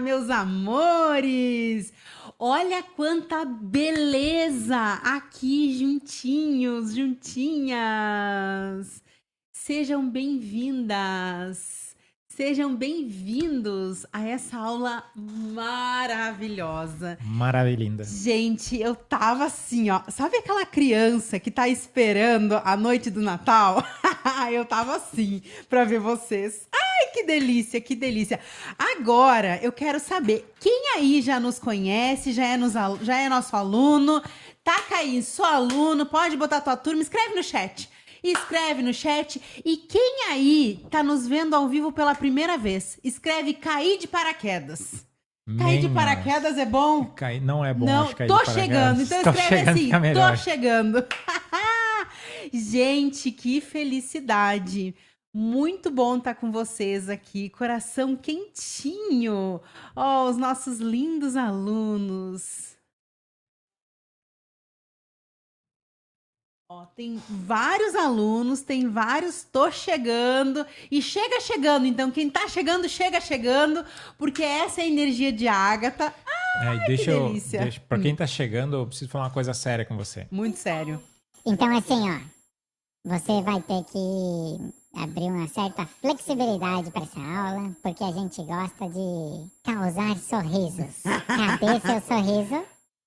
Meus amores! Olha quanta beleza aqui juntinhos, juntinhas! Sejam bem-vindas, sejam bem-vindos a essa aula maravilhosa. Maravilhinda. Gente, eu tava assim, ó. Sabe aquela criança que tá esperando a noite do Natal? Eu tava assim pra ver vocês. Ai, que delícia, que delícia. Agora, eu quero saber, quem aí já nos conhece, já é nosso aluno? Taca aí, sou aluno, pode botar tua turma, escreve no chat. Escreve no chat. E quem aí tá nos vendo ao vivo pela primeira vez? Escreve cair de paraquedas. Cair de paraquedas é bom? Não é bom, Não, acho, cair tô de paraquedas. chegando. Então Tô escreve chegando, assim, fica melhor. tô chegando. Gente, que felicidade. Muito bom estar com vocês aqui. Coração quentinho. Ó, os nossos lindos alunos. Ó, tem vários alunos, tem vários tô chegando e chega chegando. Então quem tá chegando, chega chegando, porque essa é a energia de Ágata. Ai, que delícia. Pra quem tá chegando, eu preciso falar uma coisa séria com você. Muito sério. Então, assim, ó, você vai ter que abrir uma certa flexibilidade para essa aula, porque a gente gosta de causar sorrisos. Cadê seu sorriso?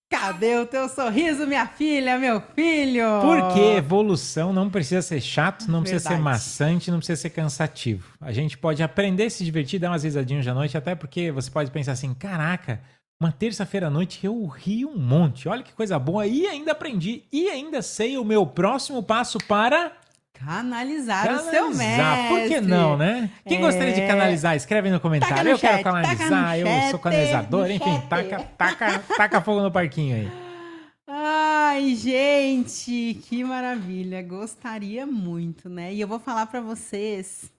Cadê o teu sorriso, minha filha, meu filho? Porque evolução não precisa ser chato, não precisa ser Verdade. maçante, não precisa ser cansativo. A gente pode aprender, se divertir, dar umas risadinhas à noite, até porque você pode pensar assim, caraca, uma terça-feira à noite eu ri um monte, olha que coisa boa, e ainda aprendi, e ainda sei o meu próximo passo para... Canalizar o seu mestre. Por que não, né? Quem gostaria de canalizar? Escreve no comentário. Taca no Eu quero chat, canalizar, eu taca no sou chat, canalizador. no Enfim, chat. taca fogo no parquinho aí. Ai, gente, que maravilha. Gostaria muito, né? E eu vou falar pra vocês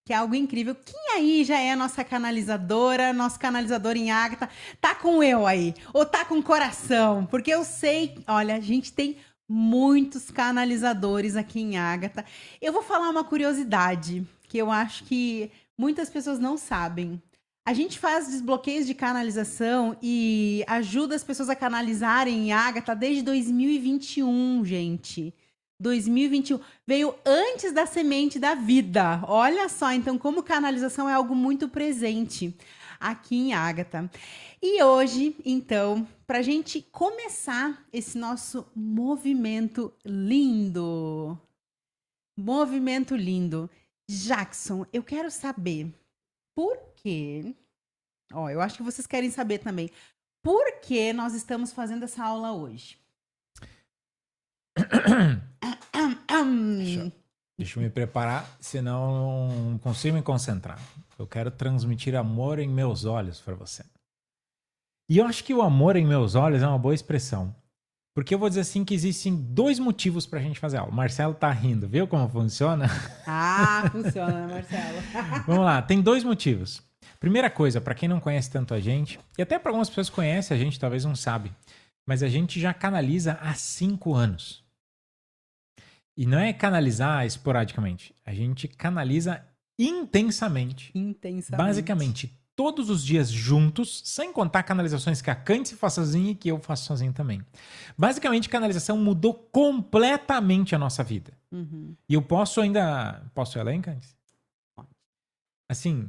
que é algo incrível. Quem aí já é a nossa canalizadora, nosso canalizador em Ágata? Tá com eu aí, ou tá com coração? Porque eu sei, olha, a gente tem muitos canalizadores aqui em Ágata. Eu vou falar uma curiosidade que eu acho que muitas pessoas não sabem. A gente faz desbloqueios de canalização e ajuda as pessoas a canalizarem em Ágata desde 2021, gente. 2021 veio antes da semente da vida. Olha só, então como canalização é algo muito presente aqui em Ágata. E hoje, então, para a gente começar esse nosso movimento lindo. Movimento lindo. Jackson, eu quero saber por quê. Ó, eu acho que vocês querem saber também. Por que nós estamos fazendo essa aula hoje? Deixa eu me preparar, senão eu não consigo me concentrar. Eu quero transmitir amor em meus olhos para você. E eu acho que o amor em meus olhos é uma boa expressão. Porque eu vou dizer assim que existem dois motivos pra gente fazer aula. O Marcelo tá rindo, viu como funciona? Ah, funciona, Marcelo. Vamos lá, tem dois motivos. Primeira coisa, pra quem não conhece tanto a gente, e até pra algumas pessoas que conhecem a gente, talvez não sabe, mas a gente já canaliza há 5 anos. E não é canalizar esporadicamente, a gente canaliza intensamente. Intensamente. Basicamente, todos os dias juntos, sem contar canalizações que a Candice faz sozinha e que eu faço sozinho também. Basicamente, canalização mudou completamente a nossa vida. Uhum. E eu posso ainda... Posso ir além, Candice? Assim,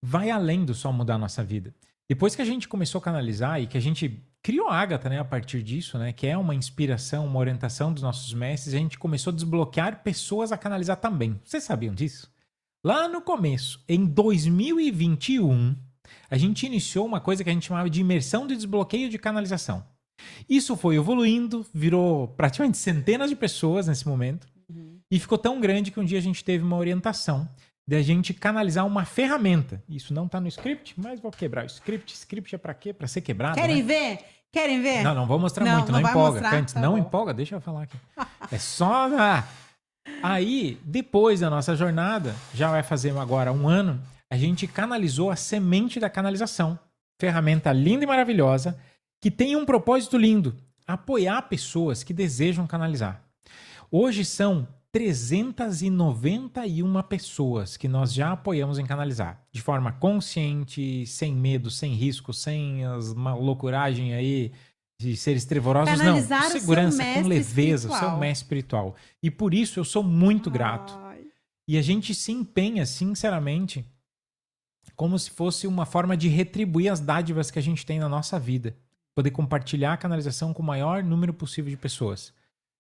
vai além do só mudar a nossa vida. Depois que a gente começou a canalizar e que a gente criou a Ágata, né, a partir disso, né, que é uma inspiração, uma orientação dos nossos mestres, a gente começou a desbloquear pessoas a canalizar também. Vocês sabiam disso? Lá no começo, em 2021, a gente iniciou uma coisa que a gente chamava de imersão de desbloqueio de canalização. Isso foi evoluindo, virou praticamente centenas de pessoas nesse momento, e ficou tão grande que um dia a gente teve uma orientação de a gente canalizar uma ferramenta. Isso não está no script, mas vou quebrar o script. Script é para quê? Para ser quebrado, Querem né? ver? Querem ver? Não, não vou mostrar Não, muito, não não vai empolga. mostrar? Antes, Tá não bom. empolga, deixa eu falar aqui. É só... Aí, depois da nossa jornada, já vai fazer agora 1 ano, a gente canalizou a semente da canalização. Ferramenta linda e maravilhosa, que tem um propósito lindo: apoiar pessoas que desejam canalizar. Hoje são 391 pessoas que nós já apoiamos em canalizar. De forma consciente, sem medo, sem risco, sem uma loucuragem aí de seres trevorosos. Canalizar não, o com segurança, seu com mestre leveza, o seu espiritual. mestre espiritual. E por isso eu sou muito grato. Ai. E a gente se empenha, sinceramente, como se fosse uma forma de retribuir as dádivas que a gente tem na nossa vida. Poder compartilhar a canalização com o maior número possível de pessoas.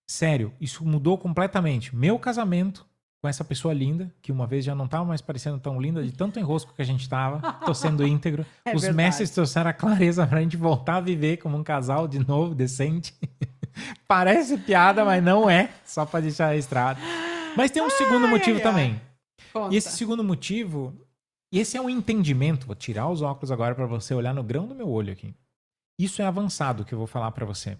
Sério, isso mudou completamente. Meu casamento com essa pessoa linda, que uma vez já não estava mais parecendo tão linda, de tanto enrosco que a gente estava, tô sendo íntegro. É Os verdade. mestres trouxeram a clareza pra gente voltar a viver como um casal de novo, decente. Parece piada, mas não é. Só pra deixar registrado. Mas tem um segundo motivo também. Conta. E esse segundo motivo, e esse é um entendimento, vou tirar os óculos agora para você olhar no grão do meu olho aqui. Isso é avançado que eu vou falar para você.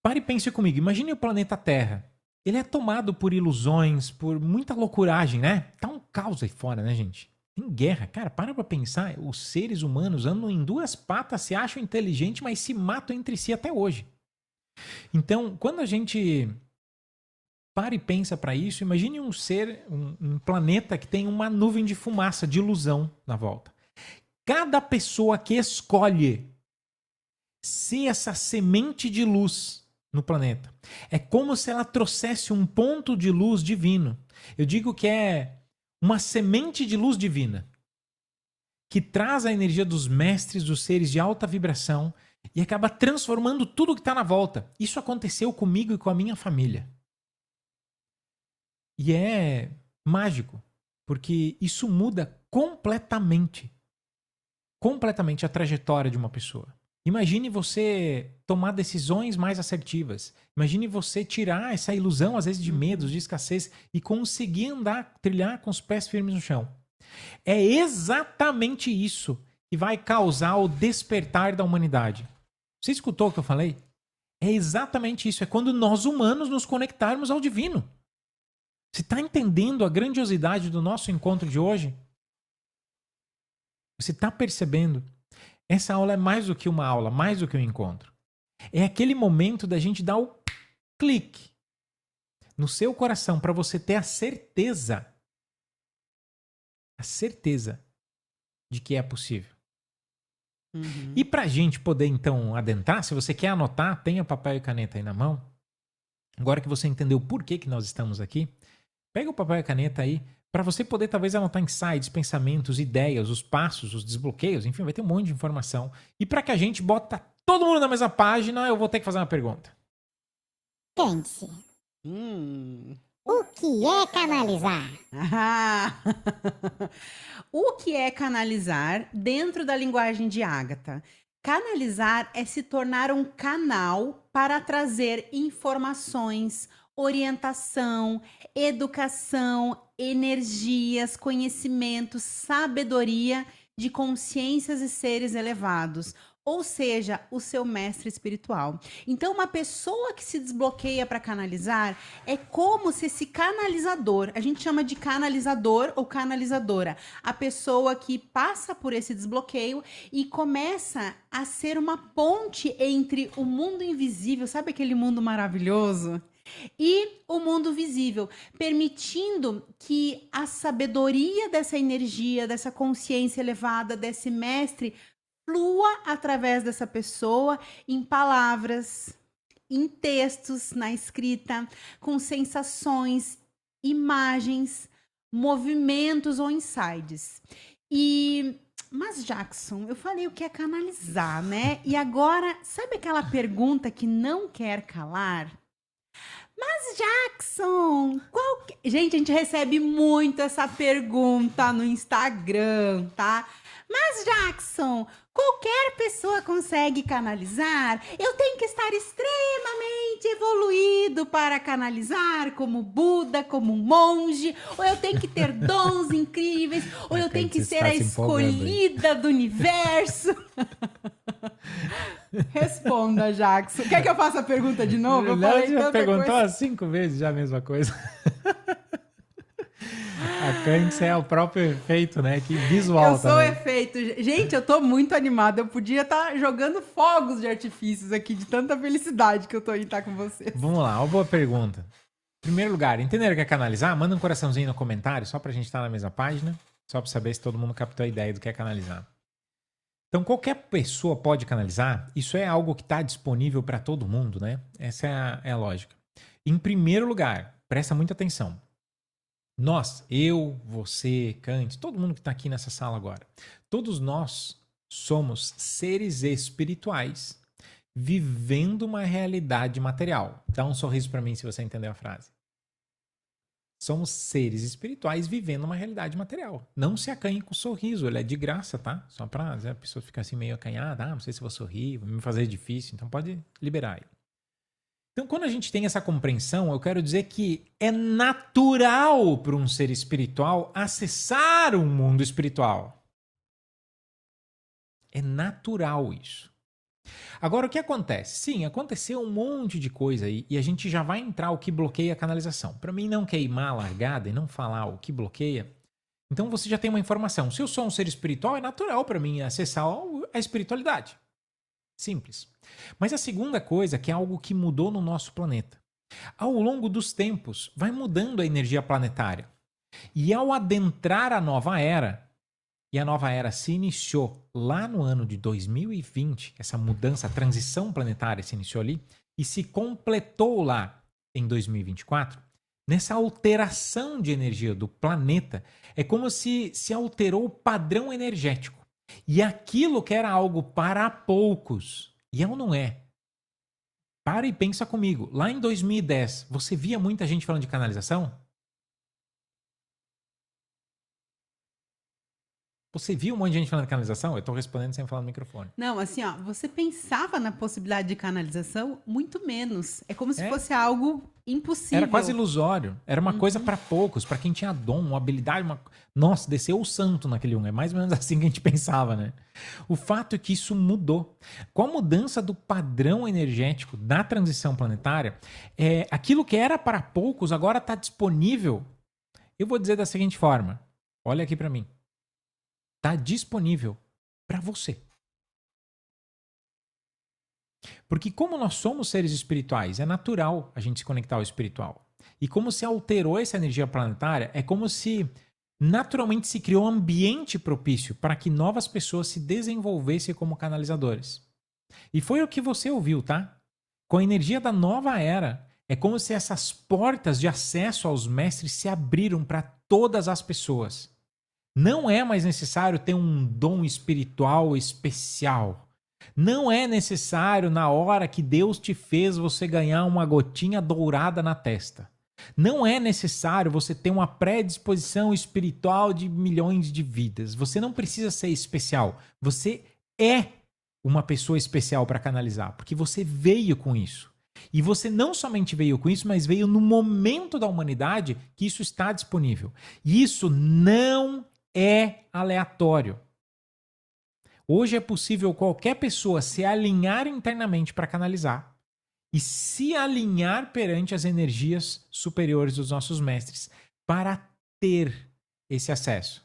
Pare e pense comigo, imagine o planeta Terra. Ele é tomado por ilusões, por muita loucuragem, né? Tá um caos aí fora, né, gente? Tem guerra. Cara, para pra pensar, os seres humanos andam em duas patas, se acham inteligentes, mas se matam entre si até hoje. Então, quando a gente para e pensa para isso, imagine um ser, um planeta que tem uma nuvem de fumaça, de ilusão na volta. Cada pessoa que escolhe ser essa semente de luz no planeta, é como se ela trouxesse um ponto de luz divino. Eu digo que é uma semente de luz divina, que traz a energia dos mestres, dos seres de alta vibração, e acaba transformando tudo que está na volta. Isso aconteceu comigo e com a minha família. E é mágico, porque isso muda completamente a trajetória de uma pessoa. Imagine você tomar decisões mais assertivas. Imagine você tirar essa ilusão, às vezes, de medos, de escassez, e conseguir andar, trilhar com os pés firmes no chão. É exatamente isso que vai causar o despertar da humanidade. Você escutou o que eu falei? É exatamente isso. É quando nós humanos nos conectarmos ao divino. Você está entendendo a grandiosidade do nosso encontro de hoje? Você está percebendo? Essa aula é mais do que uma aula, mais do que um encontro. É aquele momento da gente dar o clique no seu coração para você ter a certeza de que é possível. Uhum. E para a gente poder, então, adentrar, se você quer anotar, tenha papel e caneta aí na mão. Agora que você entendeu por que nós estamos aqui, pega o papel e a caneta aí, para você poder talvez anotar insights, pensamentos, ideias, os passos, os desbloqueios, enfim, vai ter um monte de informação. E para que a gente bota todo mundo na mesma página, eu vou ter que fazer uma pergunta. Pense, o que é canalizar? Ah. O que é canalizar dentro da linguagem de Ágata? Canalizar é se tornar um canal para trazer informações, orientação, educação, energias, conhecimentos, sabedoria de consciências e seres elevados, ou seja, o seu mestre espiritual. Então, uma pessoa que se desbloqueia para canalizar é como se esse canalizador, a gente chama de canalizador ou canalizadora, a pessoa que passa por esse desbloqueio e começa a ser uma ponte entre o mundo invisível, sabe aquele mundo maravilhoso? E o mundo visível, permitindo que a sabedoria dessa energia, dessa consciência elevada, desse mestre, flua através dessa pessoa em palavras, em textos, na escrita, com sensações, imagens, movimentos ou insights. Mas Jackson, eu falei o que é canalizar, né? E agora, sabe aquela pergunta que não quer calar? Mas Jackson, gente, a gente recebe muito essa pergunta no Instagram, tá? Mas Jackson, qualquer pessoa consegue canalizar? Eu tenho que estar extremamente evoluído para canalizar, como Buda, como um monge? Ou eu tenho que ter dons incríveis? Ou eu tenho que ser a escolhida do universo? Responda, Jackson. Quer que eu faça a pergunta de novo? Eu falei já tanta perguntou coisa. 5 vezes já a mesma coisa. A Cândice é o próprio efeito, né? Que visual Eu sou também. efeito. Gente, eu tô muito animada. Eu podia estar jogando fogos de artifícios aqui, de tanta felicidade que eu tô em estar com vocês. Vamos lá, uma boa pergunta. Primeiro lugar, entenderam o que é canalizar? Manda um coraçãozinho no comentário, só pra gente estar na mesma página. Só pra saber se todo mundo captou a ideia do que é canalizar. Então, qualquer pessoa pode canalizar. Isso é algo que está disponível para todo mundo, né? Essa é a lógica. Em primeiro lugar, presta muita atenção. Nós, eu, você, Kant, todo mundo que está aqui nessa sala agora, todos nós somos seres espirituais vivendo uma realidade material. Dá um sorriso para mim se você entendeu a frase. Somos seres espirituais vivendo uma realidade material. Não se acanhe com o sorriso, ele é de graça, tá? Só pra a pessoa ficar assim meio acanhada, não sei se vou sorrir, vou me fazer difícil, então pode liberar ele. Então, quando a gente tem essa compreensão, eu quero dizer que é natural para um ser espiritual acessar um mundo espiritual. É natural isso. Agora, o que acontece? Sim, aconteceu um monte de coisa aí e a gente já vai entrar o que bloqueia a canalização. Para mim não queimar a largada e não falar o que bloqueia, então você já tem uma informação. Se eu sou um ser espiritual, é natural para mim acessar a espiritualidade. Simples. Mas a segunda coisa, que é algo que mudou no nosso planeta. Ao longo dos tempos, vai mudando a energia planetária. E ao adentrar a nova era, e a nova era se iniciou lá no ano de 2020, essa mudança, a transição planetária se iniciou ali, e se completou lá em 2024, nessa alteração de energia do planeta, é como se alterou o padrão energético. E aquilo que era algo para poucos, e não é. Para e pensa comigo, lá em 2010, você via muita gente falando de canalização? Você viu um monte de gente falando de canalização? Eu tô respondendo sem falar no microfone. Não, assim, ó, você pensava na possibilidade de canalização muito menos. É como se fosse algo impossível. Era quase ilusório. Era uma coisa para poucos, para quem tinha dom, uma habilidade. Nossa, desceu o santo naquele um. É mais ou menos assim que a gente pensava, né? O fato é que isso mudou. Com a mudança do padrão energético da transição planetária, aquilo que era para poucos agora está disponível. Eu vou dizer da seguinte forma. Olha aqui para mim. Está disponível para você. Porque como nós somos seres espirituais, é natural a gente se conectar ao espiritual. E como se alterou essa energia planetária, é como se naturalmente se criou um ambiente propício para que novas pessoas se desenvolvessem como canalizadores. E foi o que você ouviu, tá? Com a energia da nova era, é como se essas portas de acesso aos mestres se abriram para todas as pessoas. Não é mais necessário ter um dom espiritual especial. Não é necessário, na hora que Deus te fez, você ganhar uma gotinha dourada na testa. Não é necessário você ter uma predisposição espiritual de milhões de vidas. Você não precisa ser especial. Você é uma pessoa especial para canalizar, porque você veio com isso. E você não somente veio com isso, mas veio no momento da humanidade que isso está disponível. E isso não é aleatório. Hoje é possível qualquer pessoa se alinhar internamente para canalizar e se alinhar perante as energias superiores dos nossos mestres para ter esse acesso.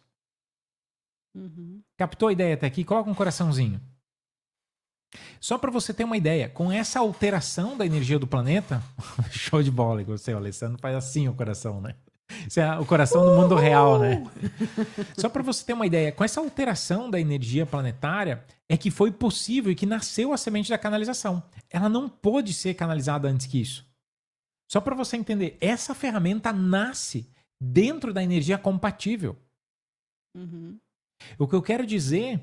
Captou a ideia até aqui? Coloca um coraçãozinho. Só para você ter uma ideia, com essa alteração da energia do planeta, show de bola, você, o Alessandro faz assim o coração, né? Isso é o coração do mundo real, né? Só para você ter uma ideia, com essa alteração da energia planetária é que foi possível e que nasceu a semente da canalização. Ela não pôde ser canalizada antes que isso. Só para você entender, essa ferramenta nasce dentro da energia compatível. O que eu quero dizer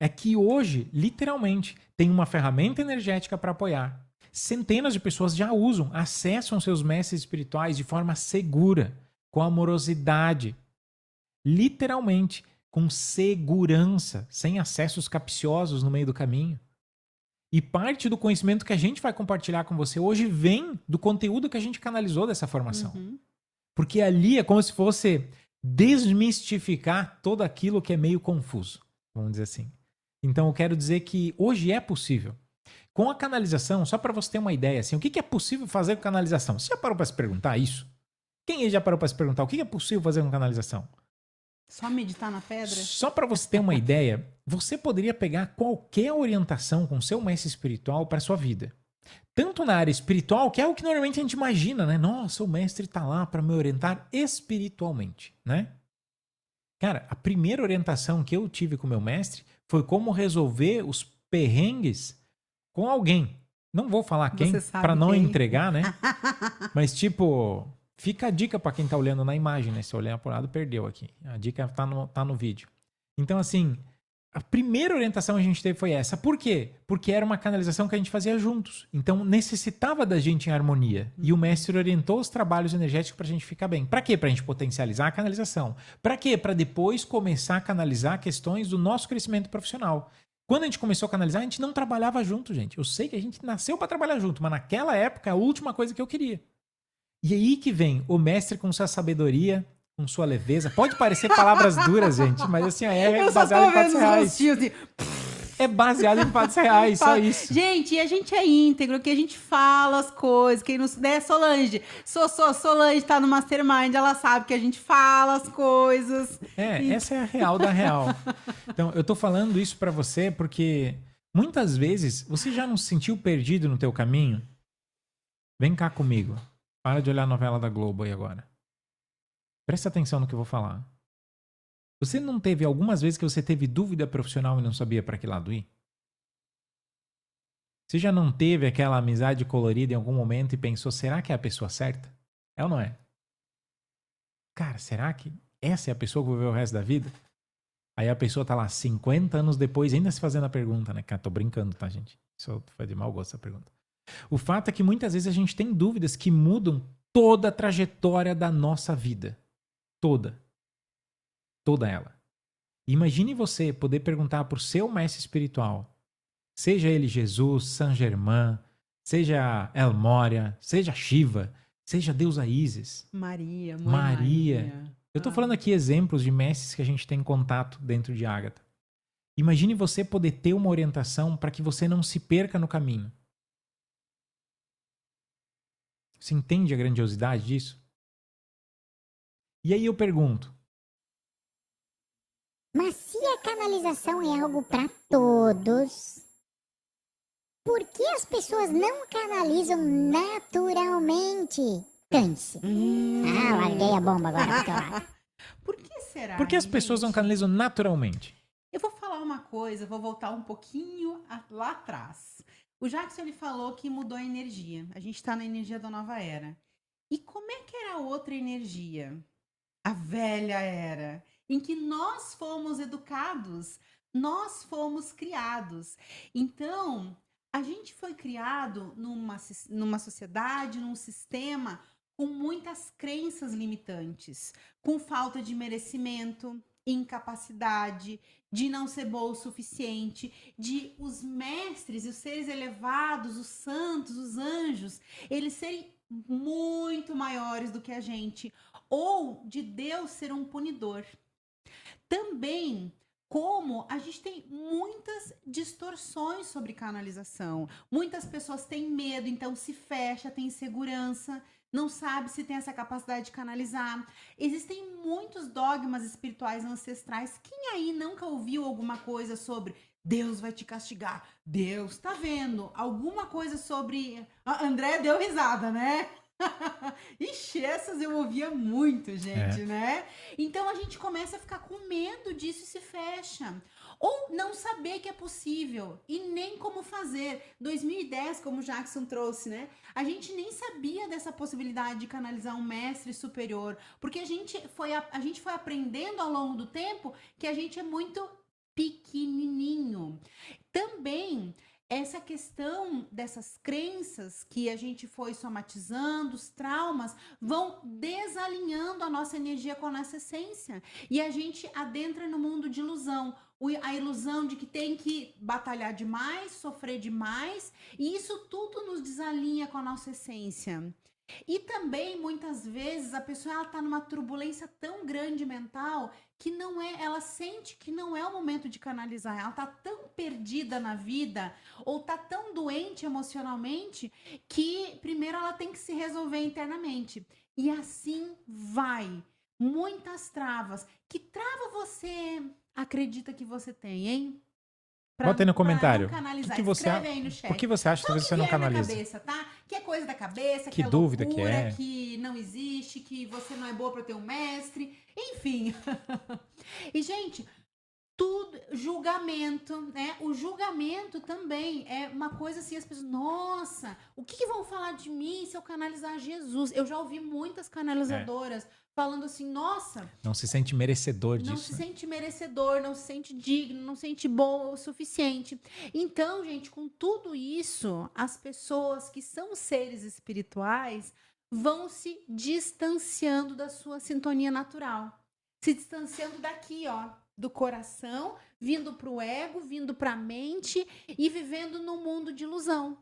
é que hoje, literalmente, tem uma ferramenta energética para apoiar. Centenas de pessoas já usam, acessam seus mestres espirituais de forma segura, com amorosidade, literalmente, com segurança, sem acessos capciosos no meio do caminho. E parte do conhecimento que a gente vai compartilhar com você hoje vem do conteúdo que a gente canalizou dessa formação. Porque ali é como se fosse desmistificar todo aquilo que é meio confuso, vamos dizer assim. Então eu quero dizer que hoje é possível. Com a canalização, só para você ter uma ideia, assim, o que é possível fazer com canalização? Você já parou para se perguntar isso? Quem aí já parou para se perguntar o que é possível fazer com canalização? Só meditar na pedra? Só para você ter uma ideia, você poderia pegar qualquer orientação com seu mestre espiritual para sua vida. tanto na área espiritual, que é o que normalmente a gente imagina, né? Nossa, o mestre tá lá para me orientar espiritualmente, né? Cara, a primeira orientação que eu tive com o meu mestre foi como resolver os perrengues com alguém. Não vou falar quem, Você sabe para não quem? entregar, né? Mas, tipo, fica a dica para quem tá olhando na imagem, né? Se olhar por lado, perdeu aqui. A dica tá no vídeo. Então, assim, a primeira orientação que a gente teve foi essa. Por quê? Porque era uma canalização que a gente fazia juntos. Então, necessitava da gente em harmonia. E o mestre orientou os trabalhos energéticos pra gente ficar bem. Pra quê? Pra gente potencializar a canalização. Pra quê? Pra depois começar a canalizar questões do nosso crescimento profissional. Quando a gente começou a canalizar, a gente não trabalhava junto, gente. Eu sei que a gente nasceu pra trabalhar junto, mas naquela época é a última coisa que eu queria. E aí que vem o mestre com sua sabedoria, com sua leveza. Pode parecer palavras duras, gente, mas assim, é Eu só baseado tô em fatos vendo os reais. rostinhos assim. É baseado em fatos reais, só isso. Gente, e a gente é íntegro, que a gente fala as coisas. Quem não né, Solange. Solange tá no Mastermind, ela sabe que a gente fala as coisas. Essa é a real da real. Então, eu tô falando isso pra você porque muitas vezes você já não se sentiu perdido no teu caminho? Vem cá comigo. Para de olhar a novela da Globo aí agora. Presta atenção no que eu vou falar. Você não teve algumas vezes que você teve dúvida profissional e não sabia para que lado ir? Você já não teve aquela amizade colorida em algum momento e pensou, será que é a pessoa certa? É ou não é? Cara, será que essa é a pessoa que eu vou ver o resto da vida? Aí a pessoa tá lá 50 anos depois ainda se fazendo a pergunta, né? Cara, tô brincando, tá, gente? Isso foi de mau gosto essa pergunta. O fato é que muitas vezes a gente tem dúvidas que mudam toda a trajetória da nossa vida. Toda. Toda ela. Imagine você poder perguntar para o seu mestre espiritual, seja ele Jesus, Saint Germain, seja El Moria, seja Shiva, seja Deusa Isis, Maria, mãe Maria. Maria. Eu estou falando aqui exemplos de mestres que a gente tem contato dentro de Ágata. Imagine você poder ter uma orientação para que você não se perca no caminho. Você entende a grandiosidade disso? E aí eu pergunto, Mas se a canalização é algo para todos, por que as pessoas não canalizam naturalmente? Canse. Larguei a bomba agora pro teu lado. Por que será? por que as pessoas não gente? canalizam naturalmente? Eu vou falar uma coisa, vou voltar um pouquinho lá atrás. O Jackson ele falou que mudou a energia. A gente está na energia da nova era. E como é que era a outra energia? A velha era, em que nós fomos educados, nós fomos criados. Então, a gente foi criado numa sociedade, num sistema com muitas crenças limitantes, com falta de merecimento, incapacidade, de não ser boa o suficiente, de os mestres, os seres elevados, os santos, os anjos, eles serem muito maiores do que a gente, ou de Deus ser um punidor. Também como a gente tem muitas distorções sobre canalização. Muitas pessoas têm medo, então se fecha, tem insegurança, não sabe se tem essa capacidade de canalizar. Existem muitos dogmas espirituais ancestrais. Quem aí nunca ouviu alguma coisa sobre Deus vai te castigar? Deus, tá vendo? Alguma coisa sobre... A André deu risada, né? Ixi, essas eu ouvia muito, gente, né? Então a gente começa a ficar com medo disso e se fecha. Ou não saber que é possível e nem como fazer. 2010, como o Jackson trouxe, né? A gente nem sabia dessa possibilidade de canalizar um mestre superior, porque a gente foi aprendendo ao longo do tempo que a gente é muito pequenininho. Também essa questão dessas crenças que a gente foi somatizando, os traumas, vão desalinhando a nossa energia com a nossa essência. E a gente adentra no mundo de ilusão. A ilusão de que tem que batalhar demais, sofrer demais, e isso tudo nos desalinha com a nossa essência. E também, muitas vezes, a pessoa está numa turbulência tão grande mental que não é, ela sente que não é o momento de canalizar. Ela está tão perdida na vida ou está tão doente emocionalmente que primeiro ela tem que se resolver internamente. E assim vai. Muitas travas. Que trava você acredita que você tem, hein? Bota aí no comentário. Pra não canalizar. O que você Escreve aí no chat. Por que você acha que talvez você não canaliza? Cabeça, tá? Que é coisa da cabeça, Que é dúvida loucura, que é. que não existe, que você não é boa pra ter um mestre, enfim. E, gente, tudo, julgamento, né? O julgamento também é uma coisa assim, as pessoas, nossa, o que vão falar de mim se eu canalizar Jesus? Eu já ouvi muitas canalizadoras falando assim, nossa... Não se sente merecedor disso. Não se sente merecedor, não se sente digno, não se sente bom o suficiente. Então, gente, com tudo isso, as pessoas que são seres espirituais vão se distanciando da sua sintonia natural. Se distanciando daqui, ó, do coração, vindo para o ego, vindo para a mente e vivendo num mundo de ilusão.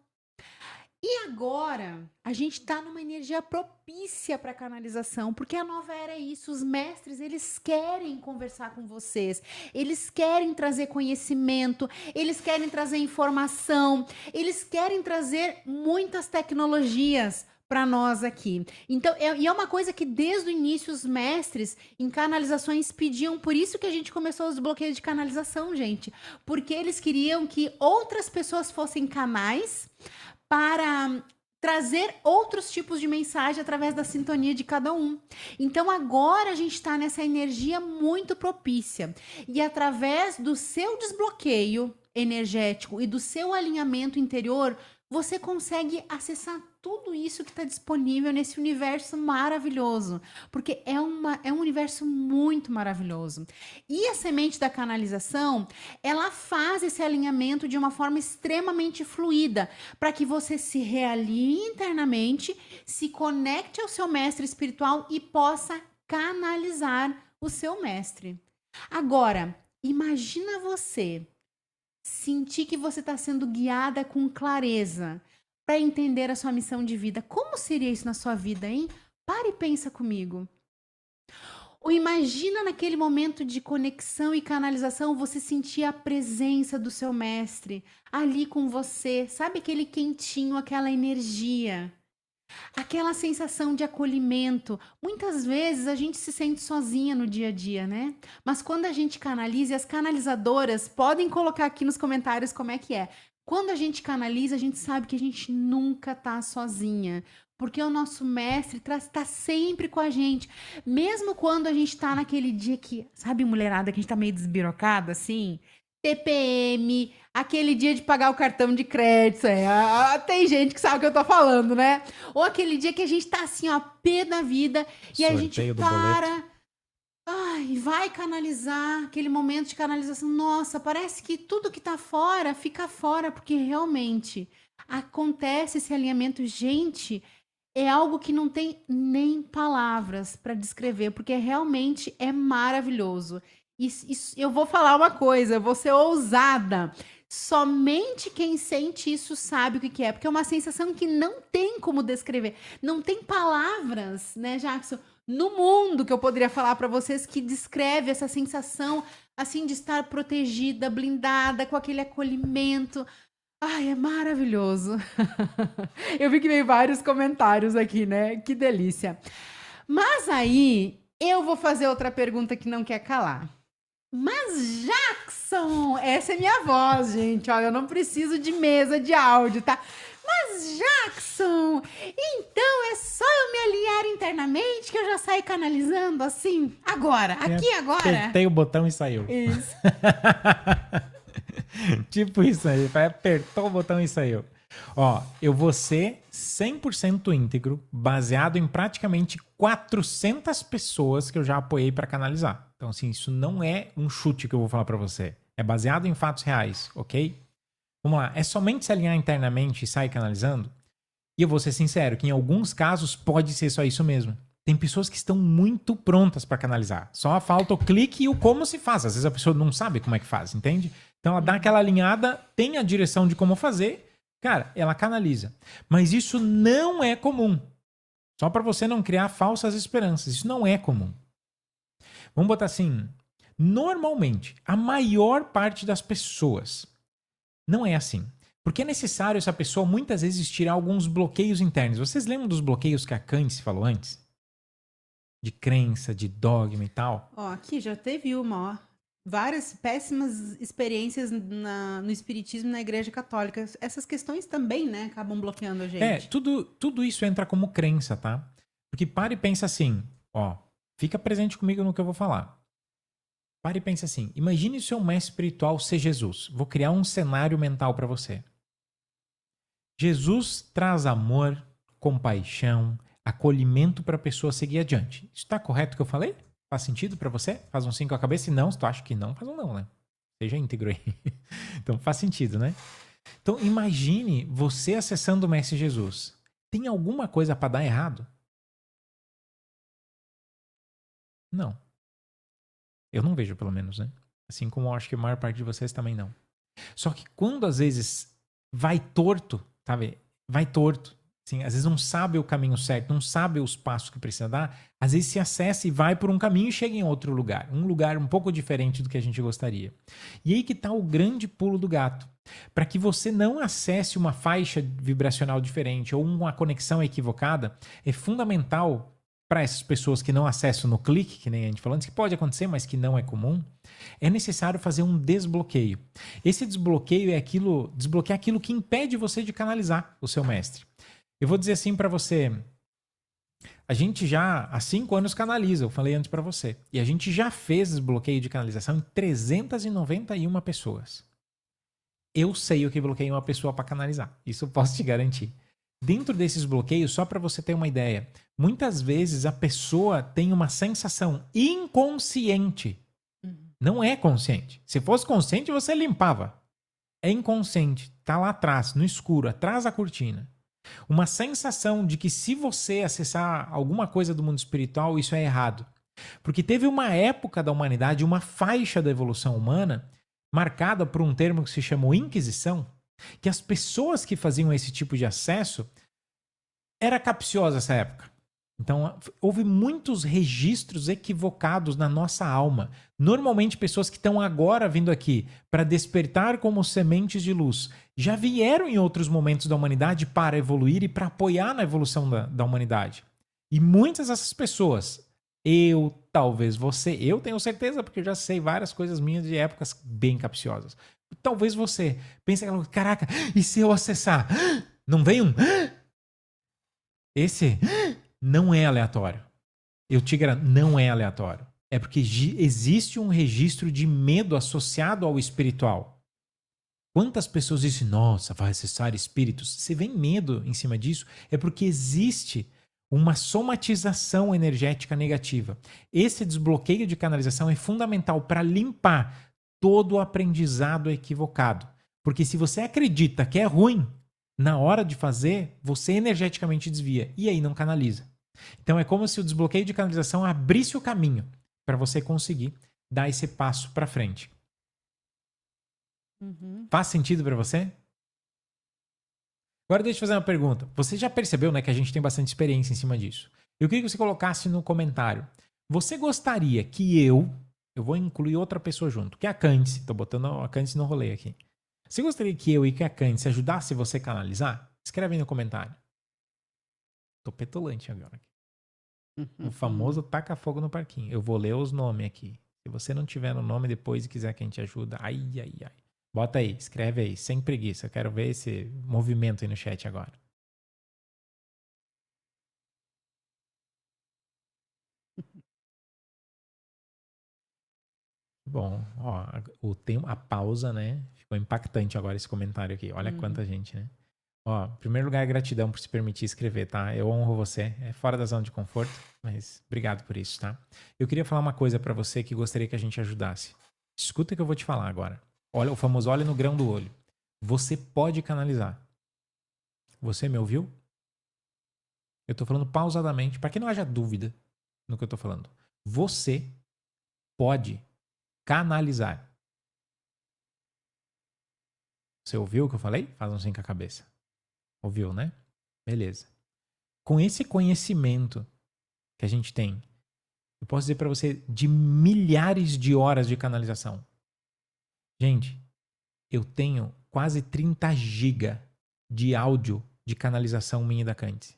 E agora, a gente está numa energia propícia para canalização, porque a nova era é isso. Os mestres, eles querem conversar com vocês, eles querem trazer conhecimento, eles querem trazer informação, eles querem trazer muitas tecnologias para nós aqui. Então, é uma coisa que desde o início os mestres em canalizações pediam, por isso que a gente começou os bloqueios de canalização, gente, porque eles queriam que outras pessoas fossem canais para trazer outros tipos de mensagem através da sintonia de cada um. Então agora a gente está nessa energia muito propícia e através do seu desbloqueio energético e do seu alinhamento interior, você consegue acessar tudo isso que está disponível nesse universo maravilhoso, porque é um universo muito maravilhoso. E a semente da canalização, ela faz esse alinhamento de uma forma extremamente fluida, para que você se realinhe internamente, se conecte ao seu mestre espiritual e possa canalizar o seu mestre. Agora, imagina você sentir que você está sendo guiada com clareza para entender a sua missão de vida. Como seria isso na sua vida, hein? Para e pensa comigo. Ou imagina naquele momento de conexão e canalização, você sentir a presença do seu mestre ali com você. Sabe aquele quentinho, aquela energia? Aquela sensação de acolhimento. Muitas vezes a gente se sente sozinha no dia a dia, né? Mas quando a gente canaliza, e as canalizadoras podem colocar aqui nos comentários como é que é. Quando a gente canaliza, a gente sabe que a gente nunca tá sozinha. Porque o nosso mestre está sempre com a gente. Mesmo quando a gente tá naquele dia que, sabe, mulherada, que a gente tá meio desbirocada, assim... TPM, aquele dia de pagar o cartão de crédito, tem gente que sabe o que eu tô falando, né? Ou aquele dia que a gente tá assim, ó, pé da vida, e a gente para, vai canalizar, aquele momento de canalização, nossa, parece que tudo que tá fora, fica fora, porque realmente acontece esse alinhamento, gente, é algo que não tem nem palavras para descrever, porque realmente é maravilhoso. Eu vou falar uma coisa, eu vou ser ousada. Somente quem sente isso sabe o que é, porque é uma sensação que não tem como descrever. Não tem palavras, né, Jackson, no mundo que eu poderia falar para vocês que descreve essa sensação, assim, de estar protegida, blindada, com aquele acolhimento. Ai, é maravilhoso. Eu vi que veio vários comentários aqui, né? Que delícia. Mas aí, eu vou fazer outra pergunta que não quer calar. Mas Jackson, essa é minha voz, gente. Olha, eu não preciso de mesa de áudio, tá? Mas Jackson, então é só eu me alinhar internamente que eu já saio canalizando assim? Agora, aqui agora? Apertei o botão e saiu. Isso. Tipo isso aí, apertou o botão e saiu. Ó, eu vou ser 100% íntegro, baseado em praticamente 400 pessoas que eu já apoiei para canalizar. Então, assim, isso não é um chute que eu vou falar para você. É baseado em fatos reais, ok? Vamos lá. É somente se alinhar internamente e sair canalizando? E eu vou ser sincero, que em alguns casos pode ser só isso mesmo. Tem pessoas que estão muito prontas para canalizar. Só falta o clique e o como se faz. Às vezes a pessoa não sabe como é que faz, entende? Então ela dá aquela alinhada, tem a direção de como fazer. Cara, ela canaliza. Mas isso não é comum. Só para você não criar falsas esperanças. Isso não é comum. Vamos botar assim. Normalmente, a maior parte das pessoas não é assim. Porque é necessário essa pessoa muitas vezes tirar alguns bloqueios internos. Vocês lembram dos bloqueios que a Candice falou antes? De crença, de dogma e tal? Ó, aqui já teve uma, ó. várias péssimas experiências no espiritismo na Igreja Católica. Essas questões também, né, acabam bloqueando a gente. Tudo isso entra como crença, tá? Porque para e pensa assim, ó, fica presente comigo no que eu vou falar. Para e pensa assim, imagine o seu mestre espiritual ser Jesus. Vou criar um cenário mental para você. Jesus traz amor, compaixão, acolhimento para a pessoa seguir adiante. Isso está correto o que eu falei? Faz sentido para você? Faz um sim com a cabeça? Se não, se tu acha que não, faz um não, né? Seja íntegro aí. Então faz sentido, né? Então imagine você acessando o Mestre Jesus. Tem alguma coisa para dar errado? Não. Eu não vejo, pelo menos, né? Assim como eu acho que a maior parte de vocês também não. Só que quando às vezes vai torto, sabe? Vai torto. Assim, às vezes não sabe o caminho certo, não sabe os passos que precisa dar, às vezes se acessa e vai por um caminho e chega em outro lugar. Um lugar um pouco diferente do que a gente gostaria. E aí que está o grande pulo do gato. Para que você não acesse uma faixa vibracional diferente ou uma conexão equivocada, é fundamental para essas pessoas que não acessam no clique, que nem a gente falou antes, que pode acontecer, mas que não é comum, é necessário fazer um desbloqueio. Esse desbloqueio é desbloquear aquilo que impede você de canalizar o seu mestre. Eu vou dizer assim para você, a gente já há 5 anos canaliza, eu falei antes para você, e a gente já fez desbloqueio de canalização em 391 pessoas. Eu sei o que bloqueia uma pessoa para canalizar, isso eu posso te garantir. Dentro desses bloqueios, só para você ter uma ideia, muitas vezes a pessoa tem uma sensação inconsciente. Não é consciente. Se fosse consciente, você limpava. É inconsciente. Está lá atrás, no escuro, atrás da cortina. Uma sensação de que se você acessar alguma coisa do mundo espiritual, isso é errado. Porque teve uma época da humanidade, uma faixa da evolução humana, marcada por um termo que se chamou Inquisição, que as pessoas que faziam esse tipo de acesso era capciosa essa época. Então, houve muitos registros equivocados na nossa alma. Normalmente, pessoas que estão agora vindo aqui para despertar como sementes de luz, já vieram em outros momentos da humanidade para evoluir e para apoiar na evolução da humanidade. E muitas dessas pessoas, talvez você, eu tenho certeza, porque eu já sei várias coisas minhas de épocas bem capciosas. Talvez você pense, caraca, e se eu acessar? Não vem um? Esse não é aleatório. Eu te garanto, não é aleatório. É porque existe um registro de medo associado ao espiritual. Quantas pessoas dizem, nossa, vai acessar espíritos? Se vem medo em cima disso, é porque existe uma somatização energética negativa. Esse desbloqueio de canalização é fundamental para limpar todo o aprendizado equivocado. Porque se você acredita que é ruim, na hora de fazer, você energeticamente desvia e aí não canaliza. Então é como se o desbloqueio de canalização abrisse o caminho para você conseguir dar esse passo para frente. Faz sentido para você? Agora deixa eu fazer uma pergunta. Você já percebeu, né, que a gente tem bastante experiência em cima disso? Eu queria que você colocasse no comentário. Você gostaria que eu vou incluir outra pessoa junto, que é a Candice. Estou botando a Candice no rolê aqui. Você gostaria que eu e que a Candice ajudasse você a canalizar? Escreve aí no comentário. Tô petulante agora. O famoso taca fogo no parquinho. Eu vou ler os nomes aqui. Se você não tiver no nome depois e quiser que a gente ajude, ai. Bota aí, escreve aí, sem preguiça. Eu quero ver esse movimento aí no chat agora. Bom, ó, a pausa, né? Ficou impactante agora esse comentário aqui. Olha quanta gente, né? Ó, em primeiro lugar, gratidão por se permitir escrever, tá? Eu honro você. É fora da zona de conforto, mas obrigado por isso, tá? Eu queria falar uma coisa pra você que gostaria que a gente ajudasse. Escuta o que eu vou te falar agora. Olha, o famoso olha no grão do olho. Você pode canalizar. Você me ouviu? Eu tô falando pausadamente, para que não haja dúvida no que eu tô falando. Você pode canalizar. Você ouviu o que eu falei? Faz um sim com a cabeça. Ouviu, né? Beleza. Com esse conhecimento que a gente tem, eu posso dizer para você de milhares de horas de canalização. Gente, eu tenho quase 30 GB de áudio de canalização minha e da Candice.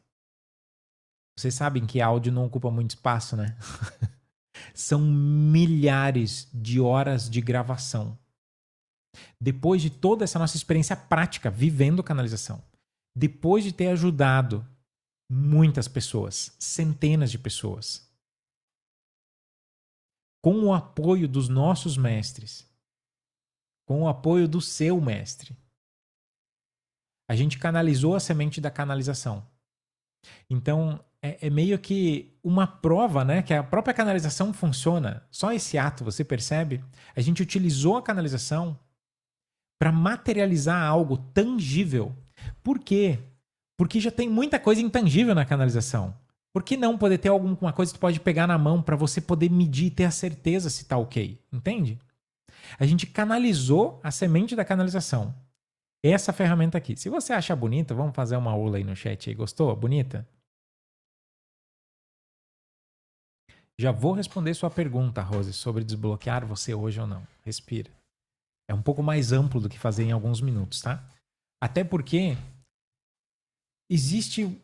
Vocês sabem que áudio não ocupa muito espaço, né? São milhares de horas de gravação. Depois de toda essa nossa experiência prática vivendo canalização, depois de ter ajudado muitas pessoas, centenas de pessoas, com o apoio dos nossos mestres, com o apoio do seu mestre, a gente canalizou a semente da canalização. Então, é meio que uma prova, né? Que a própria canalização funciona. Só esse ato, você percebe? A gente utilizou a canalização para materializar algo tangível. Por quê? Porque já tem muita coisa intangível na canalização. Por que não poder ter alguma coisa que tu pode pegar na mão para você poder medir e ter a certeza se tá ok? Entende? A gente canalizou a semente da canalização. Essa ferramenta aqui. Se você acha bonita, vamos fazer uma aula aí no chat aí. Gostou? Bonita? Já vou responder sua pergunta, Rose, sobre desbloquear você hoje ou não. Respira. É um pouco mais amplo do que fazer em alguns minutos, tá? Até porque existe...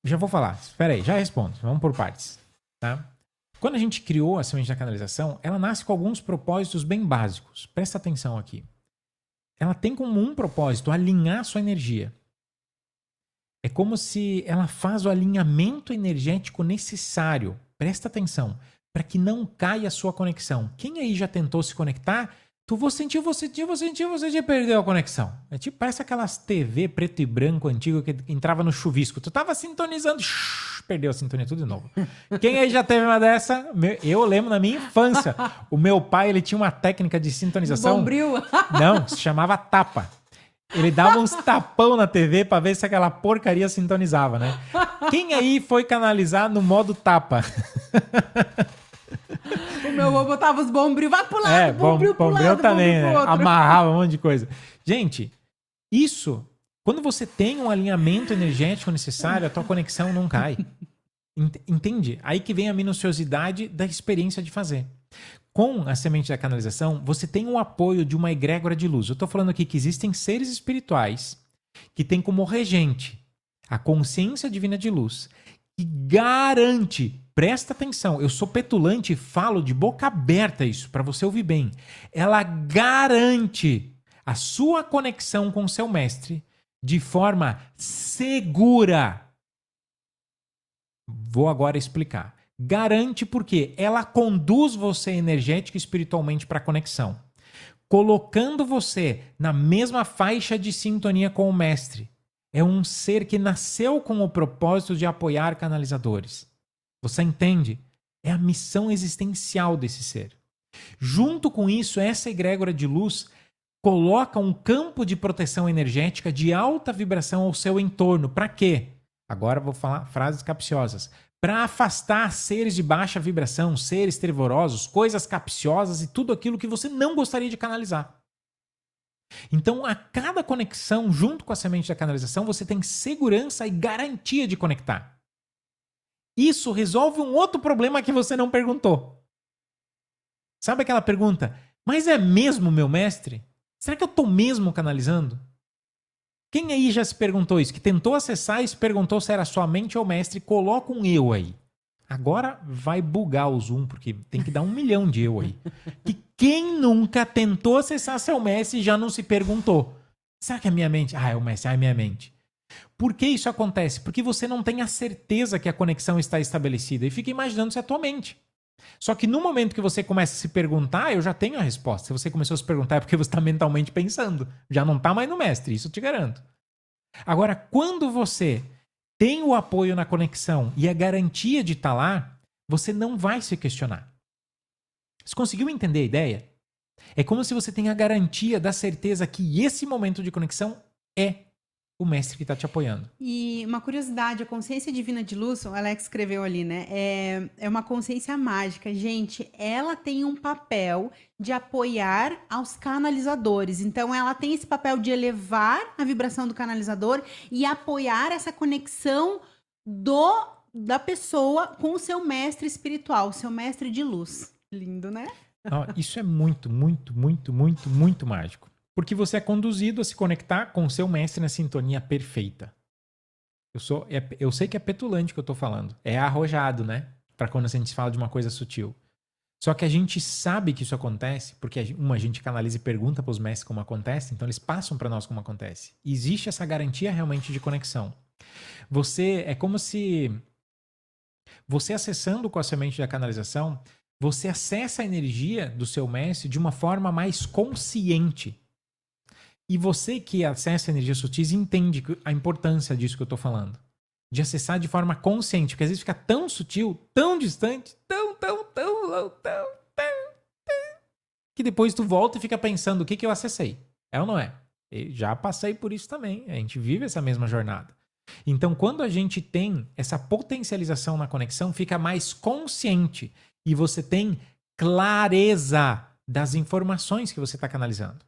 Já vou falar. Espera aí, já respondo. Vamos por partes, tá? Quando a gente criou a semente da canalização, ela nasce com alguns propósitos bem básicos. Presta atenção aqui. Ela tem como um propósito alinhar a sua energia. É como se ela faz o alinhamento energético necessário. Presta atenção. Para que não caia a sua conexão. Quem aí já tentou se conectar? Você já perdeu a conexão. É tipo, parece aquelas TV preto e branco antigo que entrava no chuvisco. Tu tava sintonizando, perdeu a sintonia tudo de novo. Quem aí já teve uma dessa? Eu lembro na minha infância. O meu pai, ele tinha uma técnica de sintonização. Bombril? Não, se chamava tapa. Ele dava uns tapão na TV pra ver se aquela porcaria sintonizava, né? Quem aí foi canalizar no modo tapa? O meu avô botava os bombril, vai pro lado, bombril pro lado, também, bombril pro né? outro. Amarrava um monte de coisa. Gente, isso, quando você tem um alinhamento energético necessário, a tua conexão não cai. Entende? Aí que vem a minuciosidade da experiência de fazer. Com a semente da canalização, você tem o apoio de uma egrégora de luz. Eu estou falando aqui que existem seres espirituais que têm como regente a consciência divina de luz, que garante, presta atenção, eu sou petulante e falo de boca aberta isso, para você ouvir bem. Ela garante a sua conexão com o seu mestre de forma segura. Vou agora explicar. Garante porque ela conduz você energética e espiritualmente para a conexão, colocando você na mesma faixa de sintonia com o mestre. É um ser que nasceu com o propósito de apoiar canalizadores. Você entende? É a missão existencial desse ser. Junto com isso, essa egrégora de luz coloca um campo de proteção energética de alta vibração ao seu entorno. Para quê? Agora vou falar frases capciosas. Para afastar seres de baixa vibração, seres trevorosos, coisas capciosas e tudo aquilo que você não gostaria de canalizar. Então, a cada conexão, junto com a semente da canalização, você tem segurança e garantia de conectar. Isso resolve um outro problema que você não perguntou. Sabe aquela pergunta, mas é mesmo meu mestre? Será que eu estou mesmo canalizando? Quem aí já se perguntou isso? Que tentou acessar e se perguntou se era sua mente ou mestre? Coloca um eu aí. Agora vai bugar o Zoom, porque tem que dar 1 milhão de eu aí. Que quem nunca tentou acessar seu mestre e já não se perguntou? Será que é minha mente? Ah, é o mestre, é minha mente. Por que isso acontece? Porque você não tem a certeza que a conexão está estabelecida e fica imaginando se é a tua mente. Só que no momento que você começa a se perguntar, eu já tenho a resposta. Se você começou a se perguntar é porque você está mentalmente pensando. Já não está mais no mestre, isso eu te garanto. Agora, quando você tem o apoio na conexão e a garantia de estar lá, você não vai se questionar. Você conseguiu entender a ideia? É como se você tem a garantia da certeza que esse momento de conexão é o mestre que está te apoiando. E uma curiosidade, a consciência divina de luz, o Alex escreveu ali, né? É uma consciência mágica. Gente, ela tem um papel de apoiar aos canalizadores. Então, ela tem esse papel de elevar a vibração do canalizador e apoiar essa conexão da pessoa com o seu mestre espiritual, o seu mestre de luz. Lindo, né? Isso é muito, muito, muito, muito, muito mágico. Porque você é conduzido a se conectar com o seu mestre na sintonia perfeita. Eu sei que é petulante que eu tô falando. É arrojado, né? Para quando a gente fala de uma coisa sutil. Só que a gente sabe que isso acontece, porque a gente canaliza e pergunta para os mestres como acontece, então eles passam para nós como acontece. E existe essa garantia realmente de conexão. É como se você acessando com a semente da canalização, você acessa a energia do seu mestre de uma forma mais consciente. E você que acessa a energia sutis entende a importância disso que eu estou falando. De acessar de forma consciente, porque às vezes fica tão sutil, tão distante, tão, que depois tu volta e fica pensando o que eu acessei. É ou não é? Eu já passei por isso também. A gente vive essa mesma jornada. Então, quando a gente tem essa potencialização na conexão, fica mais consciente e você tem clareza das informações que você está canalizando.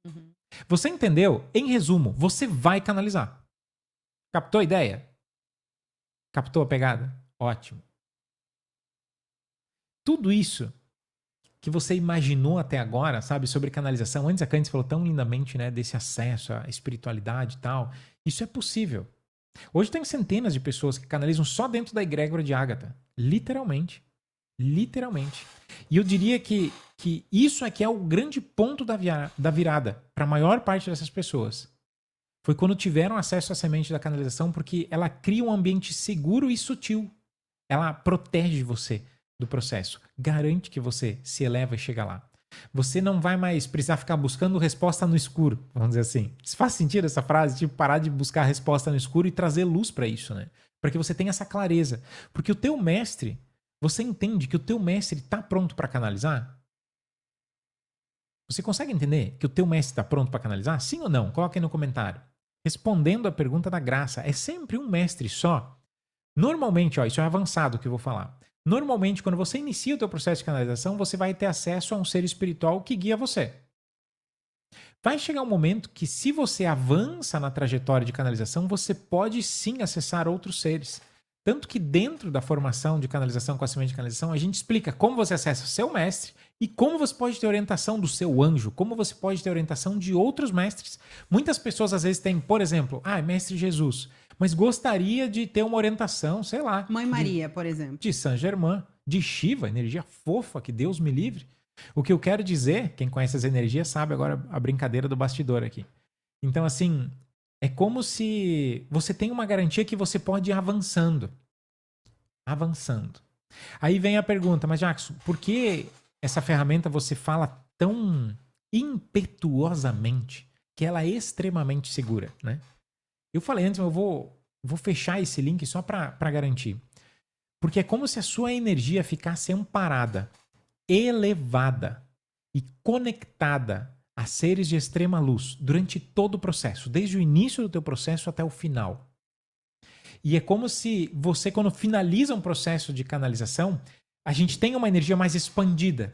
Uhum. Você entendeu? Em resumo, você vai canalizar. Captou a ideia? Captou a pegada? Ótimo. Tudo isso que você imaginou até agora, sabe, sobre canalização, antes a Candice falou tão lindamente, né, desse acesso à espiritualidade e tal, isso é possível. Hoje tem centenas de pessoas que canalizam só dentro da egrégora de Ágata. Literalmente. Literalmente. E eu diria que isso é que é o grande ponto da virada para a maior parte dessas pessoas. Foi quando tiveram acesso à semente da canalização, porque ela cria um ambiente seguro e sutil. Ela protege você do processo. Garante que você se eleva e chega lá. Você não vai mais precisar ficar buscando resposta no escuro, vamos dizer assim. Se faz sentido essa frase, tipo, parar de buscar resposta no escuro e trazer luz para isso, né? Para que você tenha essa clareza. Porque o teu mestre, você entende que o teu mestre está pronto para canalizar? Você consegue entender que o teu mestre está pronto para canalizar? Sim ou não? Coloque aí no comentário. Respondendo a pergunta da graça, é sempre um mestre só? Normalmente, ó, isso é avançado que eu vou falar. Normalmente, quando você inicia o teu processo de canalização, você vai ter acesso a um ser espiritual que guia você. Vai chegar um momento que, se você avança na trajetória de canalização, você pode sim acessar outros seres. Tanto que dentro da formação de canalização com a semente de canalização, a gente explica como você acessa o seu mestre e como você pode ter orientação do seu anjo, como você pode ter orientação de outros mestres. Muitas pessoas às vezes têm, por exemplo, mestre Jesus, mas gostaria de ter uma orientação, sei lá. Mãe Maria, por exemplo. De Saint Germain, de Shiva, energia fofa, que Deus me livre. O que eu quero dizer, quem conhece as energias sabe agora a brincadeira do bastidor aqui. Então, assim, é como se você tem uma garantia que você pode ir avançando. Avançando. Aí vem a pergunta, mas Jackson, por que essa ferramenta você fala tão impetuosamente que ela é extremamente segura, né? Eu falei antes, mas eu vou fechar esse link só para garantir. Porque é como se a sua energia ficasse amparada, elevada e conectada a seres de extrema luz durante todo o processo, desde o início do teu processo até o final. E é como se você, quando finaliza um processo de canalização, a gente tem uma energia mais expandida,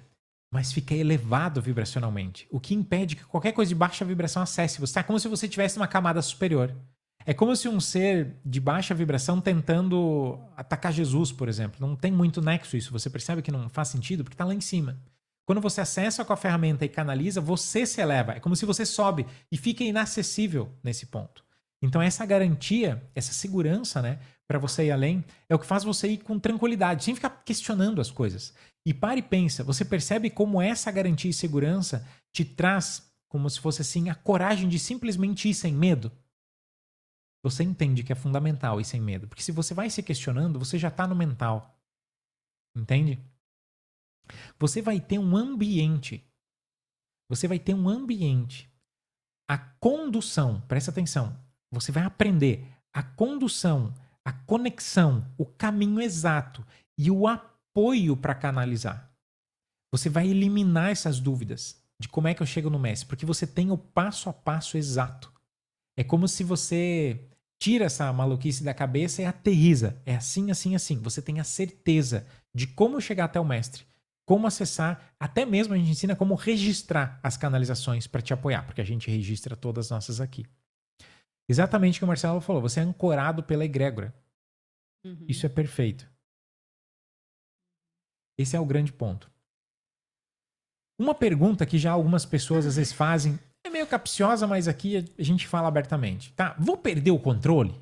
mas fica elevado vibracionalmente, o que impede que qualquer coisa de baixa vibração acesse você. É como se você tivesse uma camada superior. É como se um ser de baixa vibração tentando atacar Jesus, por exemplo. Não tem muito nexo isso. Você percebe que não faz sentido porque está lá em cima. Quando você acessa com a ferramenta e canaliza, você se eleva. É como se você sobe e fica inacessível nesse ponto. Então essa garantia, essa segurança, né, para você ir além, é o que faz você ir com tranquilidade, sem ficar questionando as coisas. E para e pensa, você percebe como essa garantia e segurança te traz, como se fosse assim, a coragem de simplesmente ir sem medo? Você entende que é fundamental ir sem medo. Porque se você vai se questionando, você já está no mental. Entende? Você vai ter um ambiente. Você vai ter um ambiente. A condução, presta atenção. Você vai aprender a condução, a conexão, o caminho exato e o apoio para canalizar. Você vai eliminar essas dúvidas de como é que eu chego no mestre. Porque você tem o passo a passo exato. É como se você tira essa maluquice da cabeça e aterriza. É assim, assim, assim. Você tem a certeza de como chegar até o mestre, como acessar, até mesmo a gente ensina como registrar as canalizações para te apoiar, porque a gente registra todas as nossas aqui. Exatamente o que o Marcelo falou, você é ancorado pela egrégora. Uhum. Isso é perfeito. Esse é o grande ponto. Uma pergunta que já algumas pessoas às vezes fazem, é meio capciosa, mas aqui a gente fala abertamente. Tá, vou perder o controle?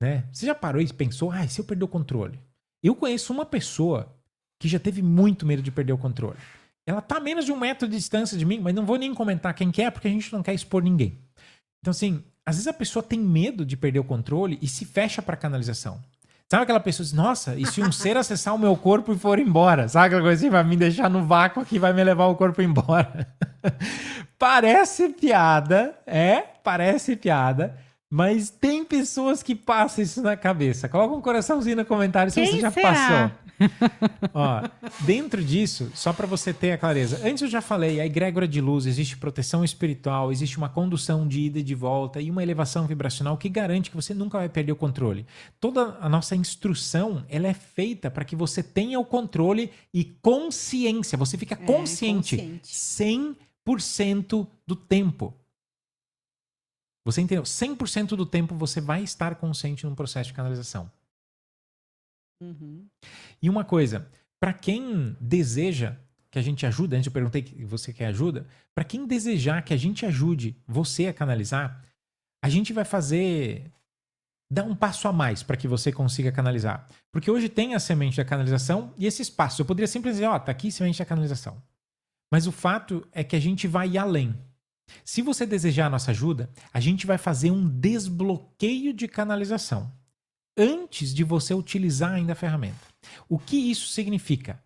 Né? Você já parou e pensou, se eu perder o controle? Eu conheço uma pessoa que já teve muito medo de perder o controle. Ela tá a menos de 1 metro de distância de mim, mas não vou nem comentar quem que é, porque a gente não quer expor ninguém. Então, assim, às vezes a pessoa tem medo de perder o controle e se fecha pra canalização. Sabe aquela pessoa que diz, nossa, e se um ser acessar o meu corpo e for embora? Sabe aquela coisa assim, vai me deixar no vácuo aqui, vai me levar o corpo embora? Parece piada, parece piada, mas tem pessoas que passam isso na cabeça. Coloca um coraçãozinho no comentário se você já passou. Ó, dentro disso, só para você ter a clareza, antes eu já falei, a egrégora de luz, existe proteção espiritual, existe uma condução de ida e de volta e uma elevação vibracional que garante que você nunca vai perder o controle. Toda a nossa instrução, ela é feita para que você tenha o controle e consciência, você fica consciente 100% do tempo. Você entendeu? 100% do tempo você vai estar consciente num processo de canalização. Uhum. E uma coisa, para quem deseja que a gente ajude, antes eu perguntei que você quer ajuda, para quem desejar que a gente ajude você a canalizar, a gente vai dar um passo a mais para que você consiga canalizar. Porque hoje tem a semente da canalização e esses passos. Eu poderia simplesmente dizer, tá aqui a semente da canalização. Mas o fato é que a gente vai além. Se você desejar a nossa ajuda, a gente vai fazer um desbloqueio de canalização antes de você utilizar ainda a ferramenta. O que isso significa?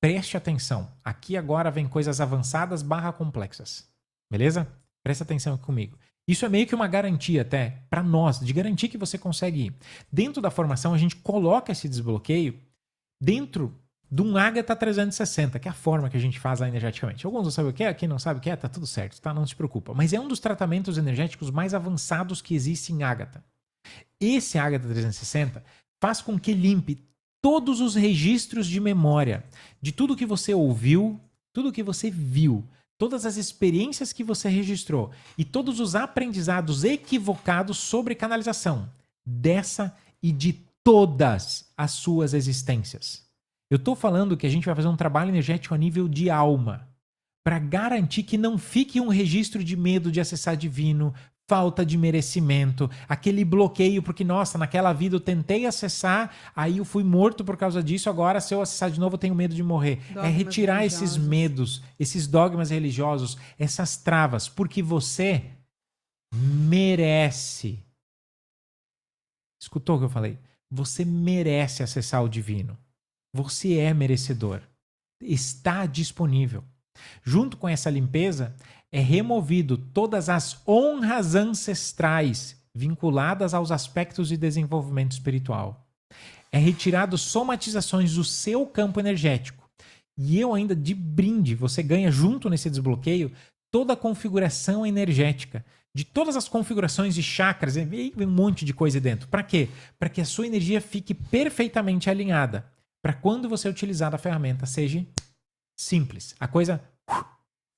Preste atenção. Aqui agora vem coisas avançadas / complexas. Beleza? Presta atenção aqui comigo. Isso é meio que uma garantia até para nós, de garantir que você consegue ir. Dentro da formação, a gente coloca esse desbloqueio dentro de um Ágata 360, que é a forma que a gente faz lá energeticamente. Alguns não sabem o que é, quem não sabe o que é, tá tudo certo, tá? Não se preocupa. Mas é um dos tratamentos energéticos mais avançados que existe em Ágata. Esse Ágata 360 faz com que limpe todos os registros de memória de tudo que você ouviu, tudo que você viu, todas as experiências que você registrou e todos os aprendizados equivocados sobre canalização dessa e de todas as suas existências. Eu estou falando que a gente vai fazer um trabalho energético a nível de alma para garantir que não fique um registro de medo de acessar divino, falta de merecimento, aquele bloqueio, porque, nossa, naquela vida eu tentei acessar, aí eu fui morto por causa disso, agora se eu acessar de novo eu tenho medo de morrer. É retirar esses medos, esses dogmas religiosos, essas travas, porque você merece. Escutou o que eu falei? Você merece acessar o divino. Você é merecedor. Está disponível. Junto com essa limpeza, é removido todas as honras ancestrais vinculadas aos aspectos de desenvolvimento espiritual. É retirado somatizações do seu campo energético. E eu ainda, de brinde, você ganha junto nesse desbloqueio toda a configuração energética. De todas as configurações de chakras, vem um monte de coisa dentro. Para quê? Para que a sua energia fique perfeitamente alinhada. Para quando você utilizar a ferramenta, seja simples. A coisa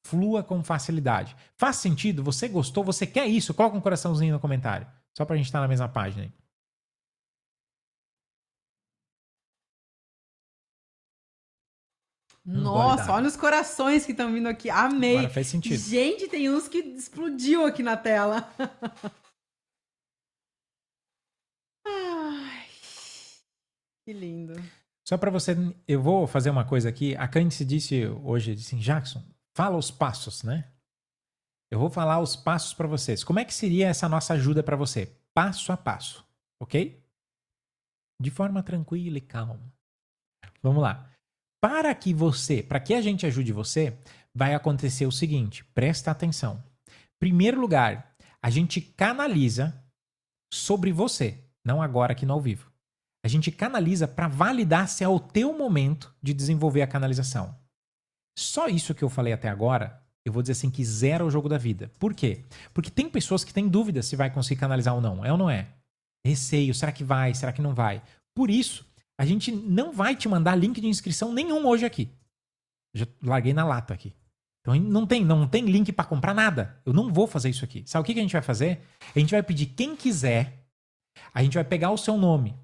flua com facilidade. Faz sentido? Você gostou? Você quer isso? Coloca um coraçãozinho no comentário. Só pra gente estar na mesma página aí. Nossa, olha os corações que estão vindo aqui. Amei. Agora faz sentido. Gente, tem uns que explodiu aqui na tela. Ai, que lindo. Só para você, eu vou fazer uma coisa aqui. A Candice disse hoje, disse assim, Jackson, fala os passos, né? Eu vou falar os passos para vocês. Como é que seria essa nossa ajuda para você? Passo a passo, ok? De forma tranquila e calma. Vamos lá. Para que a gente ajude você, vai acontecer o seguinte, presta atenção. Primeiro lugar, a gente canaliza sobre você, não agora aqui no ao vivo. A gente canaliza para validar se é o teu momento de desenvolver a canalização. Só isso que eu falei até agora, eu vou dizer assim que zera o jogo da vida. Por quê? Porque tem pessoas que têm dúvidas se vai conseguir canalizar ou não. É ou não é? Receio, será que vai? Será que não vai? Por isso, a gente não vai te mandar link de inscrição nenhum hoje aqui. Já larguei na lata aqui. Então não tem link para comprar nada. Eu não vou fazer isso aqui. Sabe o que a gente vai fazer? A gente vai pedir quem quiser. A gente vai pegar o seu nome.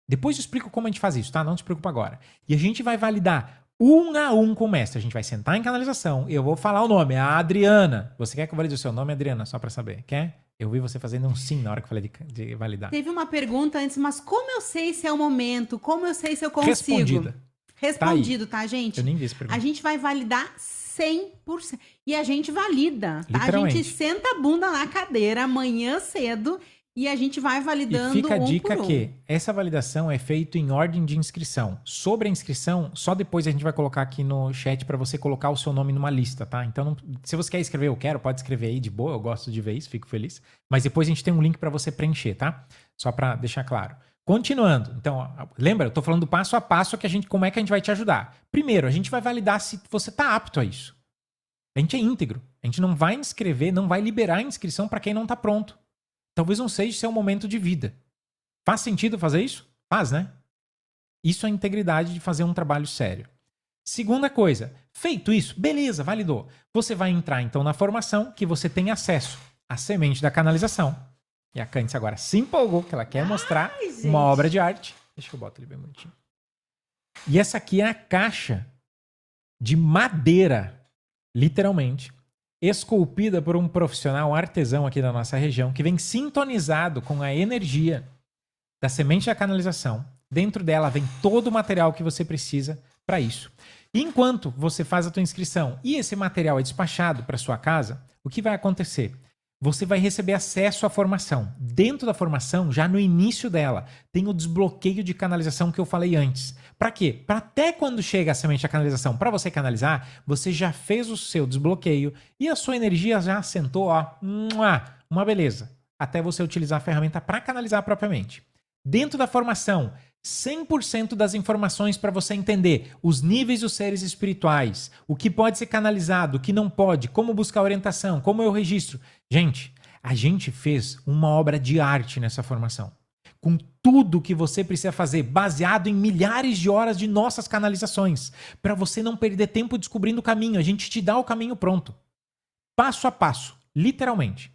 Depois eu explico como a gente faz isso, tá? Não se preocupa agora. E a gente vai validar um a um com o mestre. A gente vai sentar em canalização. Eu vou falar o nome. A Adriana. Você quer que eu valide o seu nome, Adriana? Só para saber. Quer? Eu vi você fazendo um sim na hora que eu falei de validar. Teve uma pergunta antes, mas como eu sei se é o momento? Como eu sei se eu consigo? Respondida. respondido, tá, gente? Eu nem vi essa A pergunta. gente vai validar 100%. E a gente valida, tá? A Literalmente. gente senta a bunda na cadeira amanhã cedo e a gente vai E validando fica a um dica por um. que essa validação é feita em ordem de inscrição. Sobre a inscrição, só depois a gente vai colocar aqui no chat para você colocar o seu nome numa lista, tá? Então, se você quer escrever, eu quero, pode escrever aí de boa, eu gosto de ver isso, fico feliz. Mas depois a gente tem um link para você preencher, tá? Só para deixar claro. Continuando. Então, lembra, eu tô falando do passo a passo como é que a gente vai te ajudar. Primeiro, a gente vai validar se você tá apto a isso. A gente é íntegro. A gente não vai inscrever, não vai liberar a inscrição para quem não tá pronto. Talvez não seja seu momento de vida. Faz sentido fazer isso? Faz, né? Isso é a integridade de fazer um trabalho sério. Segunda coisa, feito isso, beleza, validou. Você vai entrar então na formação que você tem acesso à semente da canalização. E a Cândice agora se empolgou, que ela quer mostrar gente. uma obra de arte. Deixa eu botar ele bem bonitinho. E essa aqui é a caixa de madeira, literalmente, esculpida por um profissional artesão aqui da nossa região, que vem sintonizado com a energia da semente da canalização. Dentro dela vem todo o material que você precisa para isso. E enquanto você faz a tua inscrição e esse material é despachado para sua casa, o que vai acontecer? Você vai receber acesso à formação. Dentro da formação, já no início dela, tem o desbloqueio de canalização que eu falei antes. Para quê? Para até quando chega a semente da canalização, para você canalizar, você já fez o seu desbloqueio e a sua energia já assentou, ó, uma beleza. Até você utilizar a ferramenta para canalizar propriamente. Dentro da formação, 100% das informações para você entender os níveis dos seres espirituais, o que pode ser canalizado, o que não pode, como buscar orientação, como eu registro. Gente, a gente fez uma obra de arte nessa formação. Com tudo que você precisa fazer, baseado em milhares de horas de nossas canalizações, para você não perder tempo descobrindo o caminho. A gente te dá o caminho pronto. Passo a passo, literalmente.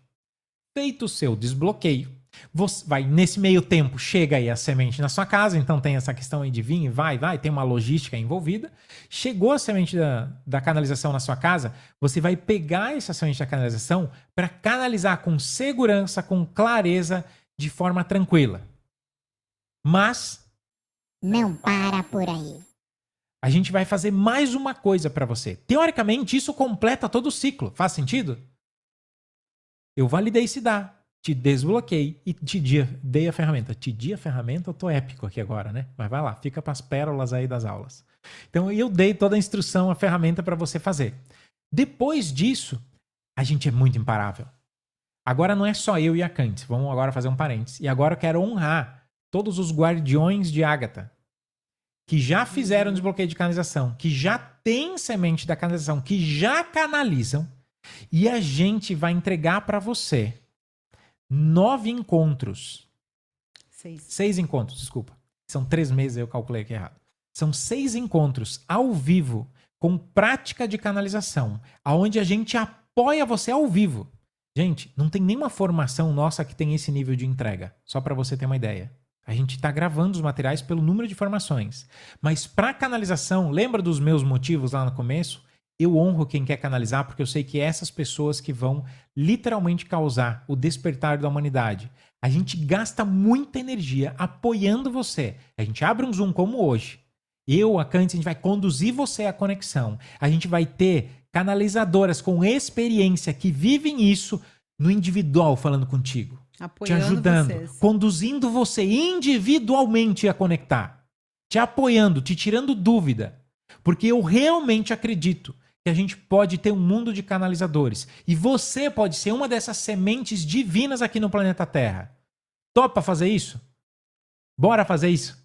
Feito o seu desbloqueio, você vai, nesse meio tempo, chega aí a semente na sua casa, então tem essa questão aí de vir, vai, tem uma logística envolvida. Chegou a semente da canalização na sua casa, você vai pegar essa semente da canalização para canalizar com segurança, com clareza, de forma tranquila. Mas Não para por aí. a gente vai fazer mais uma coisa para você. Teoricamente, isso completa todo o ciclo. Faz sentido? Eu validei se dá. Te desbloqueei e te dei a ferramenta. Te di a ferramenta, eu tô épico aqui agora, né? Mas vai lá, fica para as pérolas aí das aulas. Então eu dei toda a instrução, a ferramenta para você fazer. Depois disso, a gente é muito imparável. Agora não é só eu e a Cândice. Vamos agora fazer um parênteses. E agora eu quero honrar todos os guardiões de Ágata que já fizeram desbloqueio de canalização, que já têm semente da canalização, que já canalizam. E a gente vai entregar para você 9 encontros. 6 encontros, desculpa. São 3 meses, eu calculei aqui errado. São 6 encontros ao vivo, com prática de canalização, aonde a gente apoia você ao vivo. Gente, não tem nenhuma formação nossa que tem esse nível de entrega. Só para você ter uma ideia. A gente está gravando os materiais pelo número de formações. Mas para canalização, lembra dos meus motivos lá no começo? Eu honro quem quer canalizar, porque eu sei que essas pessoas que vão literalmente causar o despertar da humanidade. A gente gasta muita energia apoiando você. A gente abre um Zoom como hoje. Eu, a Cândice, a gente vai conduzir você à conexão. A gente vai ter canalizadoras com experiência que vivem isso no individual falando contigo. Apoiando te ajudando, vocês. conduzindo você individualmente a conectar. Te apoiando, te tirando dúvida. Porque eu realmente acredito que a gente pode ter um mundo de canalizadores. E você pode ser uma dessas sementes divinas aqui no planeta Terra. Topa fazer isso? Bora fazer isso?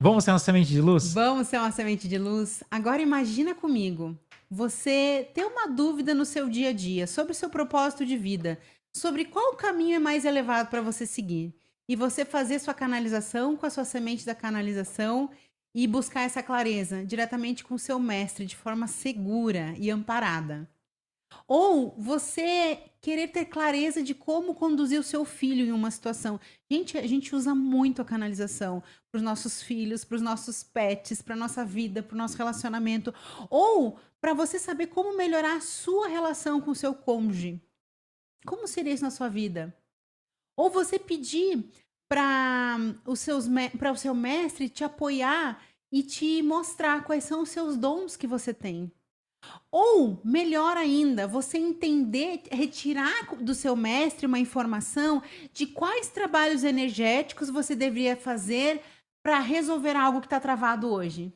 Vamos ser uma semente de luz? Vamos ser uma semente de luz. Agora imagina comigo, você ter uma dúvida no seu dia a dia sobre o seu propósito de vida, sobre qual caminho é mais elevado para você seguir. E você fazer sua canalização com a sua semente da canalização e buscar essa clareza diretamente com o seu mestre de forma segura e amparada. Ou você querer ter clareza de como conduzir o seu filho em uma situação. Gente, a gente usa muito a canalização para os nossos filhos, para os nossos pets, para a nossa vida, para o nosso relacionamento. Ou para você saber como melhorar a sua relação com o seu cônjuge. Como seria isso na sua vida? Ou você pedir para o seu mestre te apoiar e te mostrar quais são os seus dons que você tem. Ou, melhor ainda, você entender, retirar do seu mestre uma informação de quais trabalhos energéticos você deveria fazer para resolver algo que está travado hoje.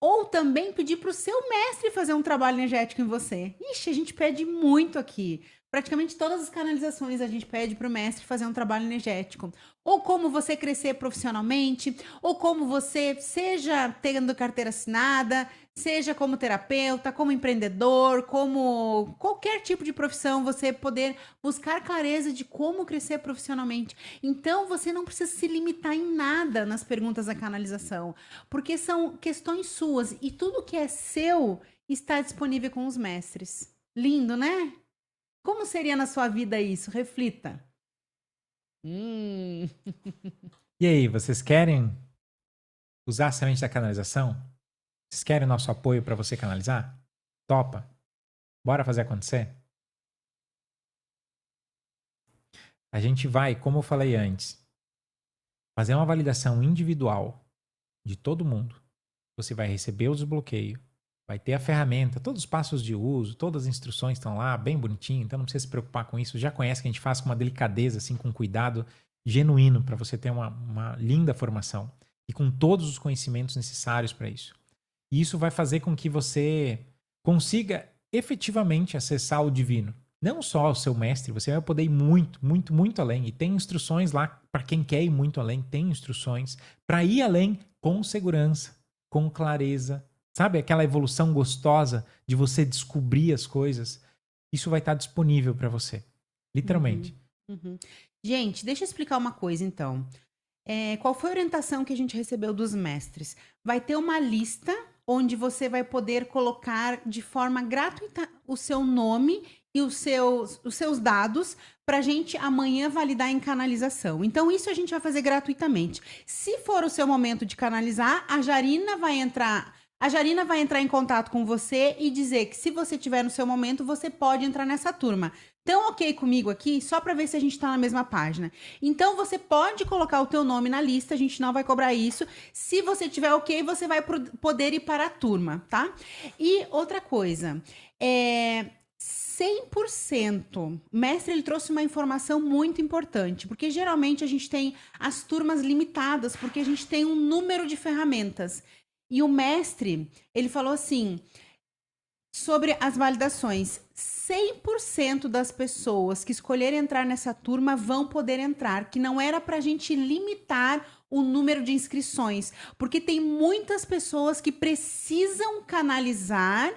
Ou também pedir para o seu mestre fazer um trabalho energético em você. Ixi, a gente pede muito aqui. Praticamente todas as canalizações a gente pede para o mestre fazer um trabalho energético. Ou como você crescer profissionalmente, ou como você, seja tendo carteira assinada, seja como terapeuta, como empreendedor, como qualquer tipo de profissão, você poder buscar clareza de como crescer profissionalmente. Então, você não precisa se limitar em nada nas perguntas da canalização, porque são questões suas e tudo que é seu está disponível com os mestres. Lindo, né? Como seria na sua vida isso? Reflita. E aí, vocês querem usar a semente da canalização? Vocês querem nosso apoio para você canalizar? Topa? Bora fazer acontecer? A gente vai, como eu falei antes, fazer uma validação individual de todo mundo. Você vai receber o desbloqueio, vai ter a ferramenta, todos os passos de uso, todas as instruções estão lá, bem bonitinho, então não precisa se preocupar com isso. Já conhece que a gente faz com uma delicadeza, assim, com cuidado genuíno para você ter uma linda formação e com todos os conhecimentos necessários para isso. E isso vai fazer com que você consiga efetivamente acessar o divino. Não só o seu mestre, você vai poder ir muito, muito, muito além. E tem instruções lá para quem quer ir muito além, tem instruções para ir além com segurança, com clareza. Sabe aquela evolução gostosa de você descobrir as coisas? Isso vai estar disponível para você, literalmente. Gente, deixa eu explicar uma coisa então. Qual foi a orientação que a gente recebeu dos mestres? Vai ter uma lista onde você vai poder colocar de forma gratuita o seu nome e os seus dados para a gente amanhã validar em canalização. Então, isso a gente vai fazer gratuitamente. Se for o seu momento de canalizar, a Jarina vai entrar em contato com você e dizer que se você tiver no seu momento, você pode entrar nessa turma. Então, ok comigo aqui, só para ver se a gente está na mesma página. Então, você pode colocar o teu nome na lista, a gente não vai cobrar isso. Se você tiver ok, você vai poder ir para a turma, tá? E outra coisa, 100%. O mestre, ele trouxe uma informação muito importante, porque geralmente a gente tem as turmas limitadas, porque a gente tem um número de ferramentas. E o mestre, ele falou assim, sobre as validações, 100% das pessoas que escolherem entrar nessa turma vão poder entrar, que não era para a gente limitar o número de inscrições, porque tem muitas pessoas que precisam canalizar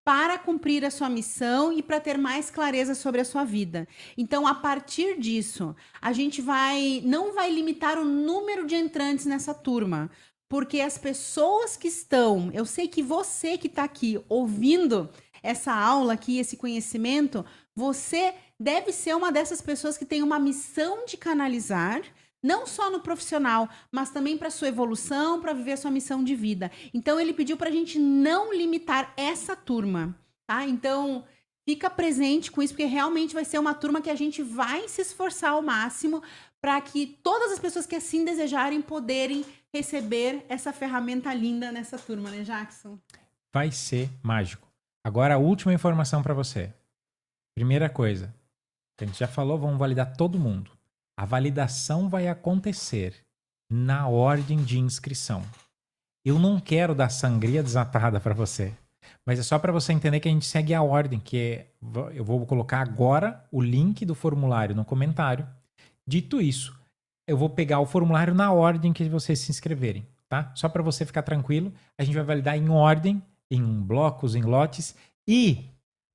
para cumprir a sua missão e para ter mais clareza sobre a sua vida. Então, a partir disso, a gente não vai limitar o número de entrantes nessa turma, porque as pessoas que estão, eu sei que você que está aqui ouvindo essa aula aqui, esse conhecimento, você deve ser uma dessas pessoas que tem uma missão de canalizar, não só no profissional, mas também para sua evolução, para viver a sua missão de vida. Então, ele pediu para a gente não limitar essa turma, tá? Então, fica presente com isso, porque realmente vai ser uma turma que a gente vai se esforçar ao máximo para que todas as pessoas que assim desejarem poderem receber essa ferramenta linda nessa turma, né, Jackson? Vai ser mágico. Agora, a última informação para você. Primeira coisa, a gente já falou, vamos validar todo mundo. A validação vai acontecer na ordem de inscrição. Eu não quero dar sangria desatada para você, mas é só para você entender que a gente segue a ordem, eu vou colocar agora o link do formulário no comentário. Dito isso, eu vou pegar o formulário na ordem que vocês se inscreverem, tá? Só para você ficar tranquilo, a gente vai validar em ordem, em blocos, em lotes, e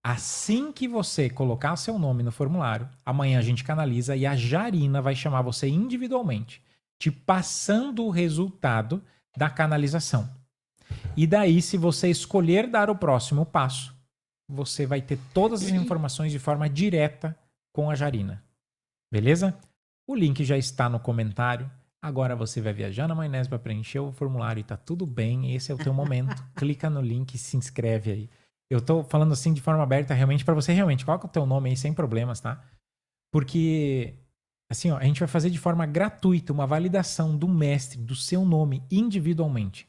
assim que você colocar seu nome no formulário, amanhã a gente canaliza e a Jarina vai chamar você individualmente, te passando o resultado da canalização. E daí, se você escolher dar o próximo passo, você vai ter todas as informações de forma direta com a Jarina. Beleza? O link já está no comentário. Agora você vai viajar na maionese para preencher o formulário e tá tudo bem. Esse é o teu momento. Clica no link e se inscreve aí. Eu tô falando assim de forma aberta realmente para você realmente. Coloca o teu nome aí sem problemas, tá? Porque, Assim, ó, a gente vai fazer de forma gratuita uma validação do mestre, do seu nome, individualmente.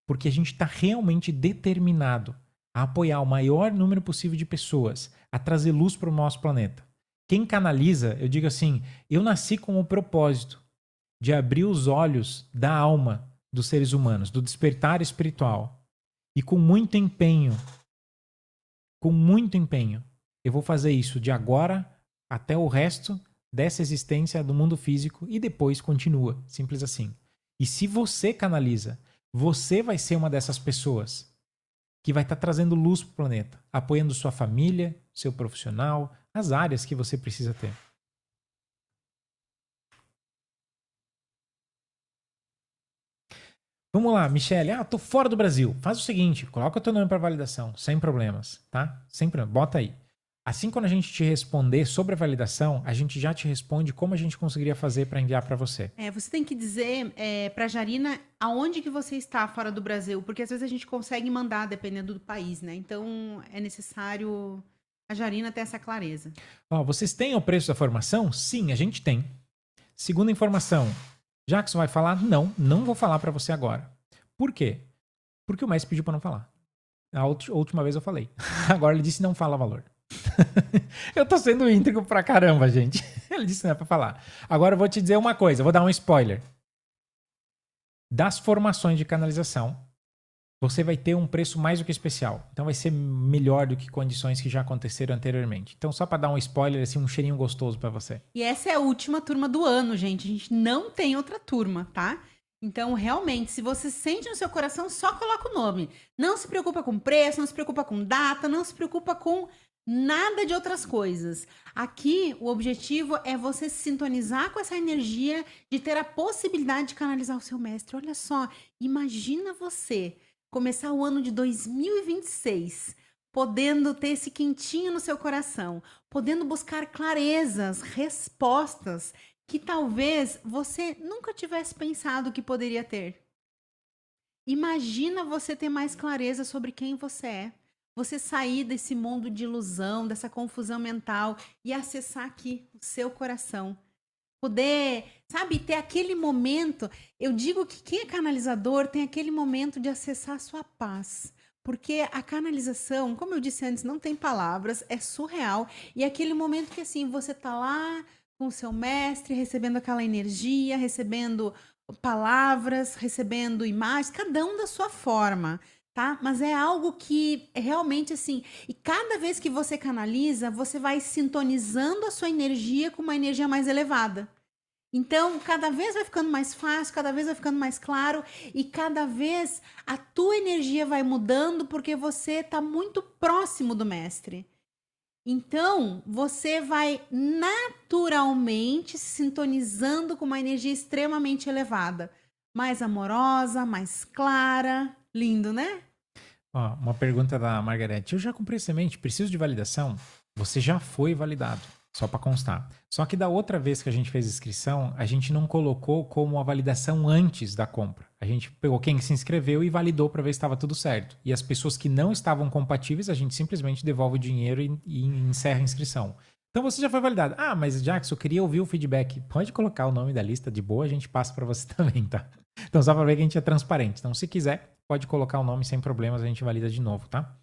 Porque a gente está realmente determinado a apoiar o maior número possível de pessoas, a trazer luz para o nosso planeta. Quem canaliza, eu digo assim, eu nasci com o propósito de abrir os olhos da alma dos seres humanos, do despertar espiritual. E com muito empenho, eu vou fazer isso de agora até o resto dessa existência do mundo físico e depois continua, simples assim. E se você canaliza, você vai ser uma dessas pessoas que vai estar trazendo luz para o planeta, apoiando sua família, seu profissional, as áreas que você precisa ter. Vamos lá, Michele. Tô fora do Brasil. Faz o seguinte, coloca o teu nome para validação, sem problemas, tá? Sem problema, bota aí. Assim, quando a gente te responder sobre a validação, a gente já te responde como a gente conseguiria fazer para enviar para você. Você tem que dizer para a Jarina aonde que você está fora do Brasil, porque às vezes a gente consegue mandar dependendo do país, né? Então é necessário a Jarina ter essa clareza. Vocês têm o preço da formação? Sim, a gente tem. Segunda informação, Jackson vai falar? Não vou falar para você agora. Por quê? Porque o mestre pediu para não falar. A última vez eu falei. Agora ele disse não fala valor. Eu tô sendo íntegro pra caramba, gente. Ele disse não é pra falar. Agora eu vou te dizer uma coisa, eu vou dar um spoiler. Das formações de canalização, você vai ter um preço mais do que especial. Então vai ser melhor do que condições que já aconteceram anteriormente. Então só pra dar um spoiler, assim, um cheirinho gostoso pra você. E essa é a última turma do ano, gente. A gente não tem outra turma, tá? Então, realmente, se você sente no seu coração, só coloca o nome. Não se preocupa com preço, não se preocupa com data, não se preocupa com nada de outras coisas. Aqui, o objetivo é você se sintonizar com essa energia de ter a possibilidade de canalizar o seu mestre. Olha só, imagina você começar o ano de 2026 podendo ter esse quentinho no seu coração, podendo buscar clarezas, respostas que talvez você nunca tivesse pensado que poderia ter. Imagina você ter mais clareza sobre quem você é. Você sair desse mundo de ilusão, dessa confusão mental e acessar aqui o seu coração. Poder, sabe, ter aquele momento. Eu digo que quem é canalizador tem aquele momento de acessar a sua paz. Porque a canalização, como eu disse antes, não tem palavras, é surreal. E é aquele momento que assim, você tá lá com o seu mestre, recebendo aquela energia, recebendo palavras, recebendo imagens, cada um da sua forma. Tá? Mas é algo que é realmente assim, e cada vez que você canaliza, você vai sintonizando a sua energia com uma energia mais elevada. Então, cada vez vai ficando mais fácil, cada vez vai ficando mais claro e cada vez a tua energia vai mudando porque você está muito próximo do mestre. Então, você vai naturalmente se sintonizando com uma energia extremamente elevada, mais amorosa, mais clara. Lindo, né? Uma pergunta da Margarete. Eu já comprei semente, preciso de validação? Você já foi validado, só para constar. Só que da outra vez que a gente fez inscrição, a gente não colocou como a validação antes da compra. A gente pegou quem se inscreveu e validou para ver se estava tudo certo. E as pessoas que não estavam compatíveis, a gente simplesmente devolve o dinheiro e encerra a inscrição. Então você já foi validado. Ah, mas Jackson, eu queria ouvir o feedback. Pode colocar o nome da lista de boa, a gente passa para você também, tá? Então só para ver que a gente é transparente. Então se quiser, pode colocar o nome sem problemas, a gente valida de novo, tá?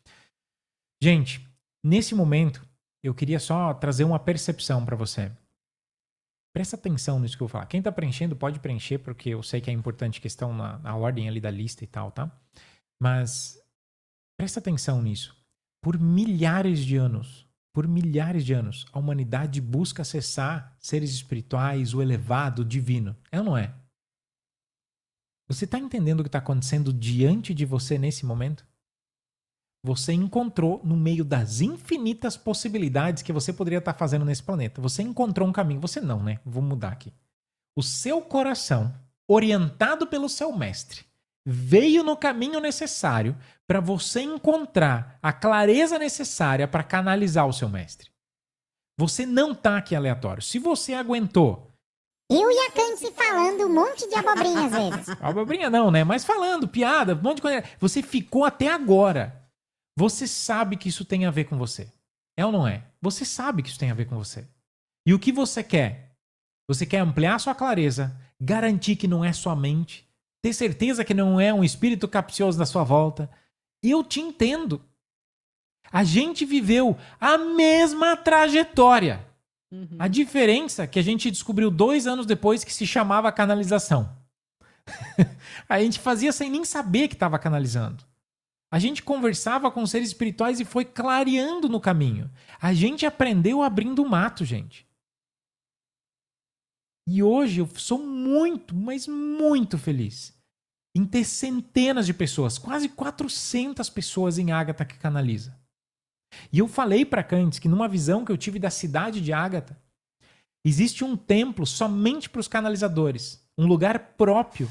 Gente, nesse momento, eu queria só trazer uma percepção para você. Presta atenção nisso que eu vou falar. Quem tá preenchendo pode preencher, porque eu sei que é importante questão na ordem ali da lista e tal, tá? Mas presta atenção nisso. Por milhares de anos, a humanidade busca acessar seres espirituais, o elevado, o divino. É ou não é? Você está entendendo o que está acontecendo diante de você nesse momento? Você encontrou, no meio das infinitas possibilidades que você poderia estar fazendo nesse planeta, você encontrou um caminho. Você não, né? Vou mudar aqui. O seu coração, orientado pelo seu mestre, veio no caminho necessário para você encontrar a clareza necessária para canalizar o seu mestre. Você não está aqui aleatório. Se você aguentou... Eu e a Candice falando um monte de abobrinha às vezes. Abobrinha não, né? Mas falando, piada, um monte de coisa. Você ficou até agora. Você sabe que isso tem a ver com você. É ou não é? Você sabe que isso tem a ver com você. E o que você quer? Você quer ampliar sua clareza, garantir que não é sua mente, ter certeza que não é um espírito capcioso na sua volta. Eu te entendo. A gente viveu a mesma trajetória. A diferença é que a gente descobriu 2 anos depois que se chamava canalização. A gente fazia sem nem saber que estava canalizando. A gente conversava com seres espirituais e foi clareando no caminho. A gente aprendeu abrindo o mato, gente. E hoje eu sou muito, mas muito feliz em ter centenas de pessoas, quase 400 pessoas em Ágata que canaliza. E eu falei para Candice que numa visão que eu tive da cidade de Ágata, existe um templo somente para os canalizadores, um lugar próprio,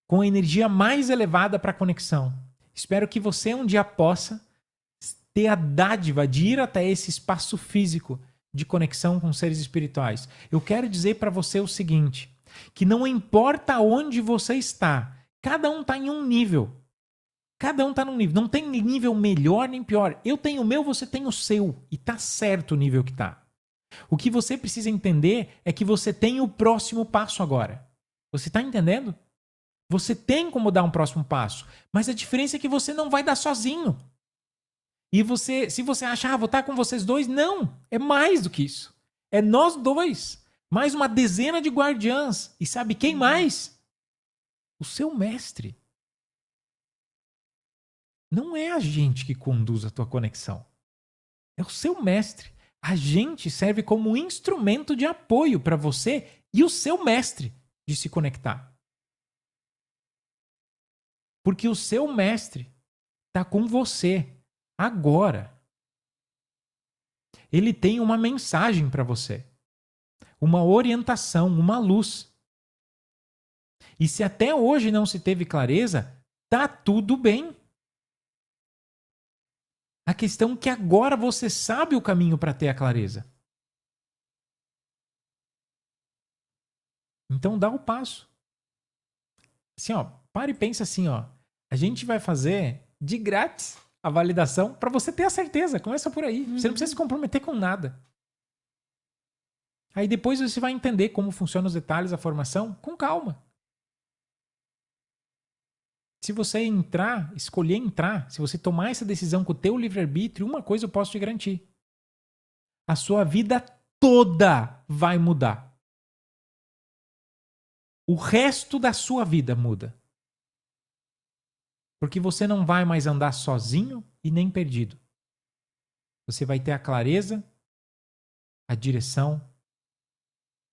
com a energia mais elevada para a conexão. Espero que você um dia possa ter a dádiva de ir até esse espaço físico de conexão com seres espirituais. Eu quero dizer para você o seguinte, que não importa onde você está, cada um está em um nível. Cada um está num nível. Não tem nível melhor nem pior. Eu tenho o meu, você tem o seu. E tá certo o nível que tá. O que você precisa entender é que você tem o próximo passo agora. Você está entendendo? Você tem como dar um próximo passo. Mas a diferença é que você não vai dar sozinho. E você, se você achar, vou estar com vocês dois, não. É mais do que isso. É nós dois. Mais uma dezena de guardiãs. E sabe quem mais? O seu mestre. Não é a gente que conduz a tua conexão. É o seu mestre. A gente serve como um instrumento de apoio para você e o seu mestre de se conectar. Porque o seu mestre está com você agora. Ele tem uma mensagem para você. Uma orientação, uma luz. E se até hoje não se teve clareza, tá tudo bem. A questão é que agora você sabe o caminho para ter a clareza. Então dá o passo. Assim, ó, para e pensa assim, ó. A gente vai fazer de grátis a validação para você ter a certeza. Começa por aí. Você não precisa se comprometer com nada. Aí depois você vai entender como funcionam os detalhes da formação com calma. Se você entrar, escolher entrar, se você tomar essa decisão com o teu livre-arbítrio, uma coisa eu posso te garantir. A sua vida toda vai mudar. O resto da sua vida muda. Porque você não vai mais andar sozinho e nem perdido. Você vai ter a clareza, a direção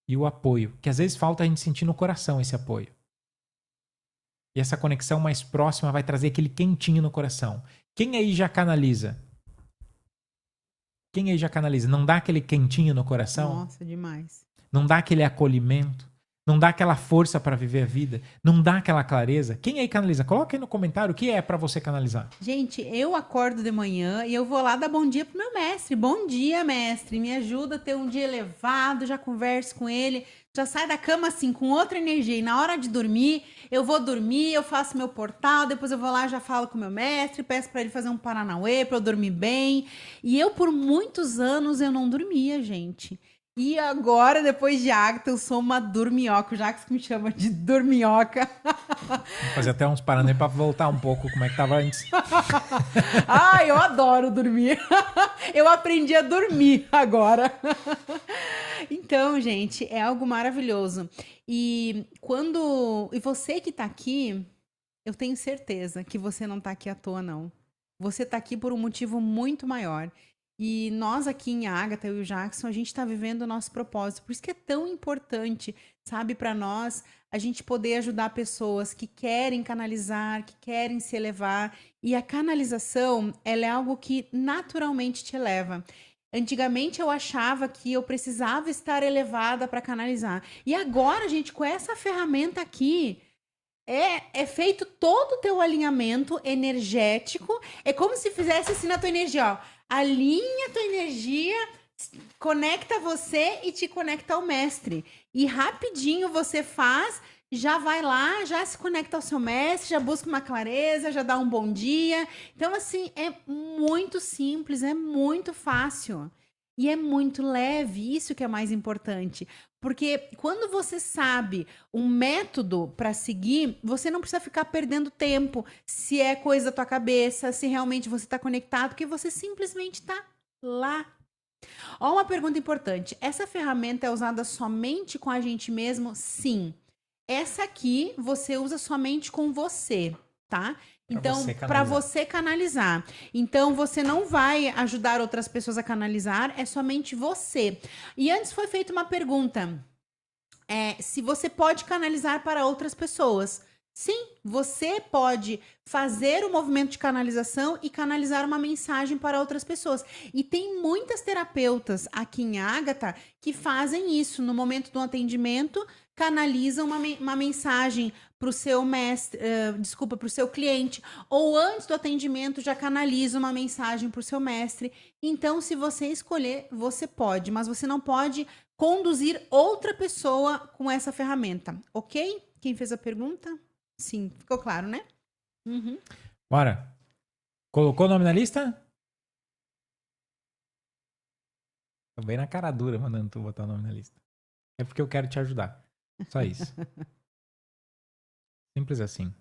e o apoio. Que às vezes falta a gente sentir no coração esse apoio. E essa conexão mais próxima vai trazer aquele quentinho no coração. Quem aí já canaliza? Quem aí já canaliza? Não dá aquele quentinho no coração? Nossa, demais. Não dá aquele acolhimento? Não dá aquela força para viver a vida? Não dá aquela clareza? Quem aí canaliza? Coloca aí no comentário o que é para você canalizar. Gente, eu acordo de manhã e eu vou lá dar bom dia pro meu mestre. Bom dia, mestre. Me ajuda a ter um dia elevado, já converso com ele. Já sai da cama assim, com outra energia. E na hora de dormir, eu vou dormir, eu faço meu portal, depois eu vou lá, já falo com o meu mestre, peço para ele fazer um paranauê para eu dormir bem. E eu, por muitos anos, eu não dormia, gente. E agora, depois de Ágata, eu sou uma dorminhoca. O Jacques me chama de dorminhoca. Vou fazer até uns paranauê para voltar um pouco como é que tava antes. Ai, eu adoro dormir. Eu aprendi a dormir agora. Então, gente, é algo maravilhoso. E você que tá aqui, eu tenho certeza que você não tá aqui à toa, não. Você tá aqui por um motivo muito maior. E nós aqui em Ágata, eu e o Jackson, a gente tá vivendo o nosso propósito. Por isso que é tão importante, sabe, para nós, a gente poder ajudar pessoas que querem canalizar, que querem se elevar. E a canalização, ela é algo que naturalmente te eleva. Antigamente eu achava que eu precisava estar elevada para canalizar. E agora, gente, com essa ferramenta aqui, é feito todo o teu alinhamento energético. É como se fizesse assim na tua energia, ó. Alinha a tua energia, conecta você e te conecta ao mestre. E rapidinho você faz, já vai lá, já se conecta ao seu mestre, já busca uma clareza, já dá um bom dia. Então, assim, é muito simples, é muito fácil. E é muito leve, isso que é mais importante. Porque quando você sabe um método para seguir, você não precisa ficar perdendo tempo se é coisa da tua cabeça, se realmente você está conectado, porque você simplesmente está lá. Ó, uma pergunta importante. Essa ferramenta é usada somente com a gente mesmo? Sim. Essa aqui você usa somente com você, tá? Então, para você canalizar. Então, você não vai ajudar outras pessoas a canalizar, é somente você. E antes foi feita uma pergunta. Se você pode canalizar para outras pessoas. Sim, você pode fazer o movimento de canalização e canalizar uma mensagem para outras pessoas. E tem muitas terapeutas aqui em Ágata que fazem isso. No momento do atendimento, canalizam uma mensagem para o seu mestre, para o seu cliente. Ou antes do atendimento, já canaliza uma mensagem para o seu mestre. Então, se você escolher, você pode. Mas você não pode conduzir outra pessoa com essa ferramenta, ok? Quem fez a pergunta? Sim, ficou claro, né? Uhum. Bora. Colocou o nome na lista? Tô bem na cara dura mandando tu botar o nome na lista. É porque eu quero te ajudar. Só isso. Simples assim.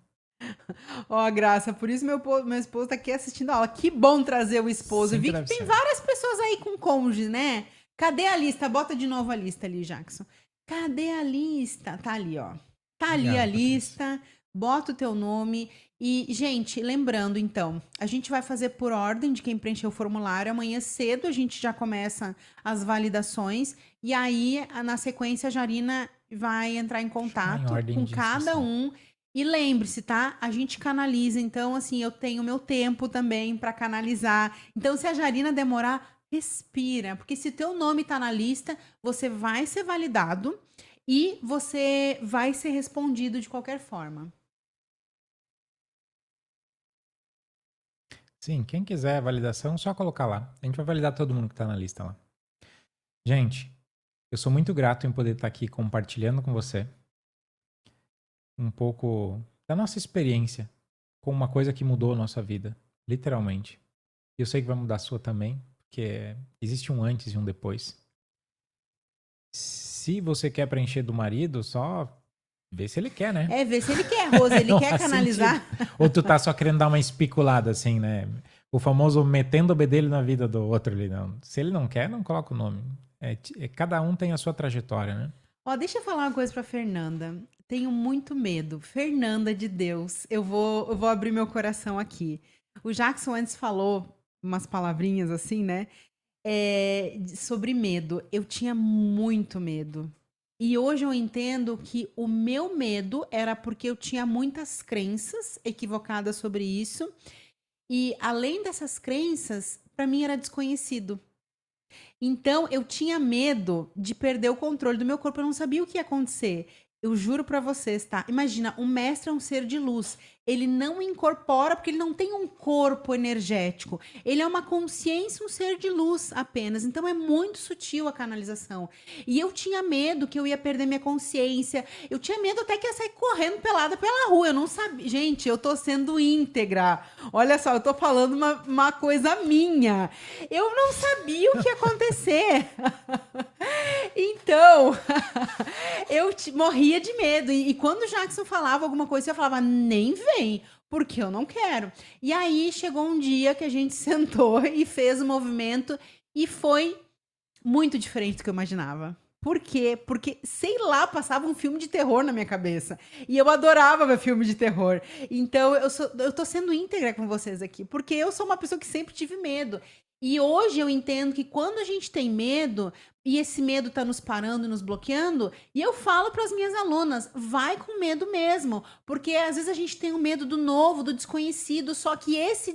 Ó, Graça, por isso meu esposo tá aqui assistindo a aula. Que bom trazer o esposo. Sempre Vi que deve tem ser. várias pessoas aí com cônjuge, né? Cadê a lista? Bota de novo a lista ali, Jackson. Cadê a lista? Tá ali, ó. Tá ali Obrigado, a lista. Bota o teu nome. E, gente, lembrando, então, a gente vai fazer por ordem de quem preencheu o formulário. Amanhã cedo a gente já começa as validações. E aí, na sequência, a Jarina vai entrar em contato ordem com de cada inscrição. um. E lembre-se, tá? A gente canaliza. Então, assim, eu tenho meu tempo também para canalizar. Então, se a Jarina demorar, respira. Porque se teu nome tá na lista, você vai ser validado e você vai ser respondido de qualquer forma. Sim, quem quiser validação, só colocar lá. A gente vai validar todo mundo que tá na lista lá. Gente, eu sou muito grato em poder estar aqui compartilhando com você um pouco da nossa experiência com uma coisa que mudou a nossa vida, literalmente. E eu sei que vai mudar a sua também, porque existe um antes e um depois. Se você quer preencher do marido, só vê se ele quer, né? Vê se ele quer, Rose. Ele Não quer faz canalizar. sentido. Ou tu tá só querendo dar uma especulada, assim, né? O famoso metendo o bedelho na vida do outro ali, não. Se ele não quer, não coloca o nome. Cada um tem a sua trajetória, né? Ó, deixa eu falar uma coisa pra Fernanda. Tenho muito medo. Fernanda de Deus, eu vou abrir meu coração aqui. O Jackson antes falou umas palavrinhas assim, né? Sobre medo. Eu tinha muito medo. E hoje eu entendo que o meu medo era porque eu tinha muitas crenças equivocadas sobre isso. E além dessas crenças, para mim era desconhecido. Então eu tinha medo de perder o controle do meu corpo, eu não sabia o que ia acontecer. Eu juro pra vocês, tá? Imagina, um mestre é um ser de luz. Ele não incorpora porque ele não tem um corpo energético. Ele é uma consciência, um ser de luz apenas. Então é muito sutil a canalização. E eu tinha medo que eu ia perder minha consciência. Eu tinha medo até que ia sair correndo pelada pela rua. Eu não sabia. Gente, eu tô sendo íntegra. Olha só, eu tô falando uma coisa minha. Eu não sabia o que ia acontecer. Então, eu morria de medo. E quando o Jackson falava alguma coisa, eu falava, nem vem, porque eu não quero. E aí chegou um dia que a gente sentou e fez o movimento e foi muito diferente do que eu imaginava. Por quê? Porque, sei lá, passava um filme de terror na minha cabeça. E eu adorava ver filme de terror. Então, eu tô sendo íntegra com vocês aqui. Porque eu sou uma pessoa que sempre tive medo. E hoje eu entendo que quando a gente tem medo, e esse medo tá nos parando e nos bloqueando, e eu falo para as minhas alunas, vai com medo mesmo. Porque às vezes a gente tem o medo do novo, do desconhecido, só que esse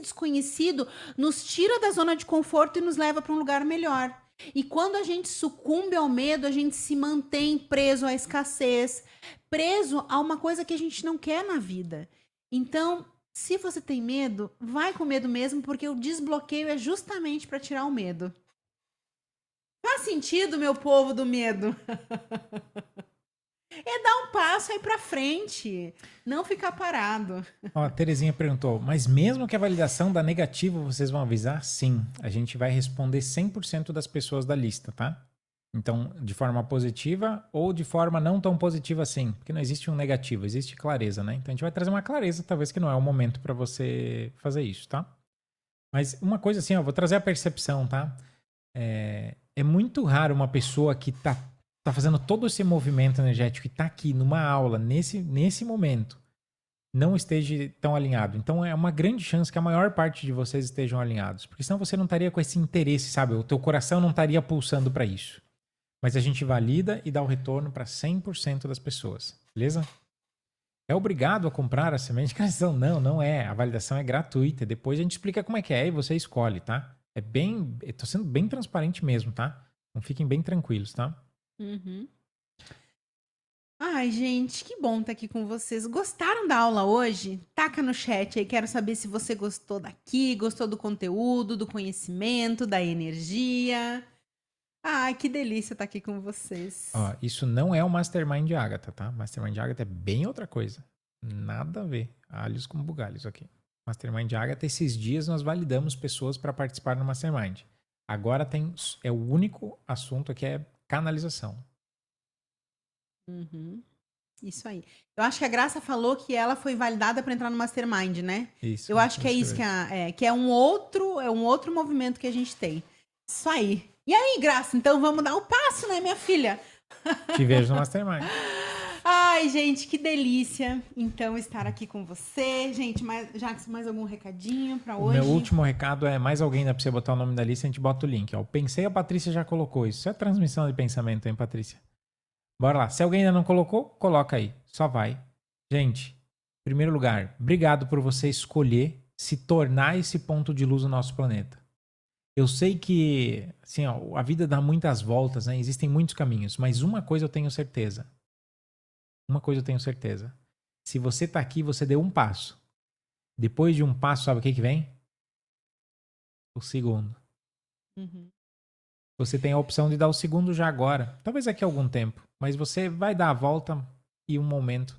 desconhecido nos tira da zona de conforto e nos leva para um lugar melhor. E quando a gente sucumbe ao medo, a gente se mantém preso à escassez, preso a uma coisa que a gente não quer na vida. Então, se você tem medo, vai com medo mesmo, porque o desbloqueio é justamente para tirar o medo. Faz sentido, meu povo do medo? É dar um passo aí pra frente. Não ficar parado. Ó, a Terezinha perguntou, mas mesmo que a validação dá negativo, vocês vão avisar? Sim, a gente vai responder 100% das pessoas da lista, tá? Então, de forma positiva ou de forma não tão positiva assim, porque não existe um negativo, existe clareza, né? Então a gente vai trazer uma clareza, talvez que não é o momento para você fazer isso, tá? Mas uma coisa assim, ó, vou trazer a percepção, tá? É muito raro uma pessoa que tá fazendo todo esse movimento energético e tá aqui numa aula, nesse momento, não esteja tão alinhado. Então é uma grande chance que a maior parte de vocês estejam alinhados, porque senão você não estaria com esse interesse, sabe? O teu coração não estaria pulsando para isso. Mas a gente valida e dá o retorno para 100% das pessoas, beleza? É obrigado a comprar a semente de canalização? Não, não é. A validação é gratuita. Depois a gente explica como é que é e você escolhe, tá? Eu tô sendo bem transparente mesmo, tá? Então fiquem bem tranquilos, tá? Uhum. Ai, gente, que bom estar aqui com vocês. Gostaram da aula hoje? Taca no chat aí, quero saber se você gostou daqui, gostou do conteúdo, do conhecimento, da energia. Ai, que delícia estar aqui com vocês. Ó, isso não é o Mastermind de Ágata, tá? Mastermind de Ágata é bem outra coisa. Nada a ver. Alhos com bugalhos aqui. Mastermind de Ágata, esses dias nós validamos pessoas para participar no Mastermind. Agora é o único assunto que é canalização. Uhum. Isso aí. Eu acho que a Graça falou que ela foi validada para entrar no Mastermind, né? Isso. Eu acho que é isso que é um outro movimento que a gente tem. Isso aí. E aí, Graça, então vamos dar o passo, né, minha filha? Te vejo no Mastermind. Ai, gente, que delícia, então, estar aqui com você. Gente, Jackson, mais algum recadinho para O hoje? meu último recado é mais alguém dá pra você botar o nome da lista, a gente bota o link. Ó. Pensei, a Patrícia já colocou isso. Isso é transmissão de pensamento, hein, Patrícia? Bora lá. Se alguém ainda não colocou, coloca aí. Só vai. Gente, em primeiro lugar, obrigado por você escolher se tornar esse ponto de luz no nosso planeta. Eu sei que, assim, ó, a vida dá muitas voltas, né? Existem muitos caminhos, mas uma coisa eu tenho certeza. Uma coisa eu tenho certeza. Se você tá aqui, você deu um passo. Depois de um passo, sabe o que vem? O segundo. Uhum. Você tem a opção de dar o segundo já agora. Talvez daqui a algum tempo. Mas você vai dar a volta e um momento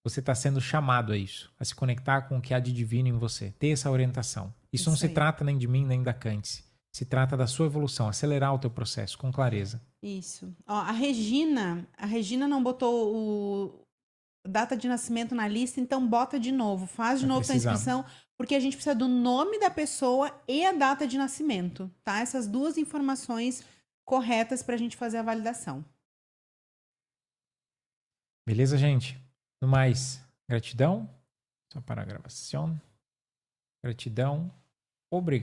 você está sendo chamado a isso. A se conectar com o que há de divino em você. Ter essa orientação. Isso não se aí. trata nem de mim, nem da Candice. Se trata da sua evolução. Acelerar o teu processo com clareza. Isso. Ó, a Regina não botou o data de nascimento na lista, então bota de novo. Faz de Vai novo a precisar. inscrição, porque a gente precisa do nome da pessoa e a data de nascimento, tá? Essas duas informações corretas para a gente fazer a validação. Beleza, gente? No mais, gratidão. Só para a gravação. Gratidão. Obrigado.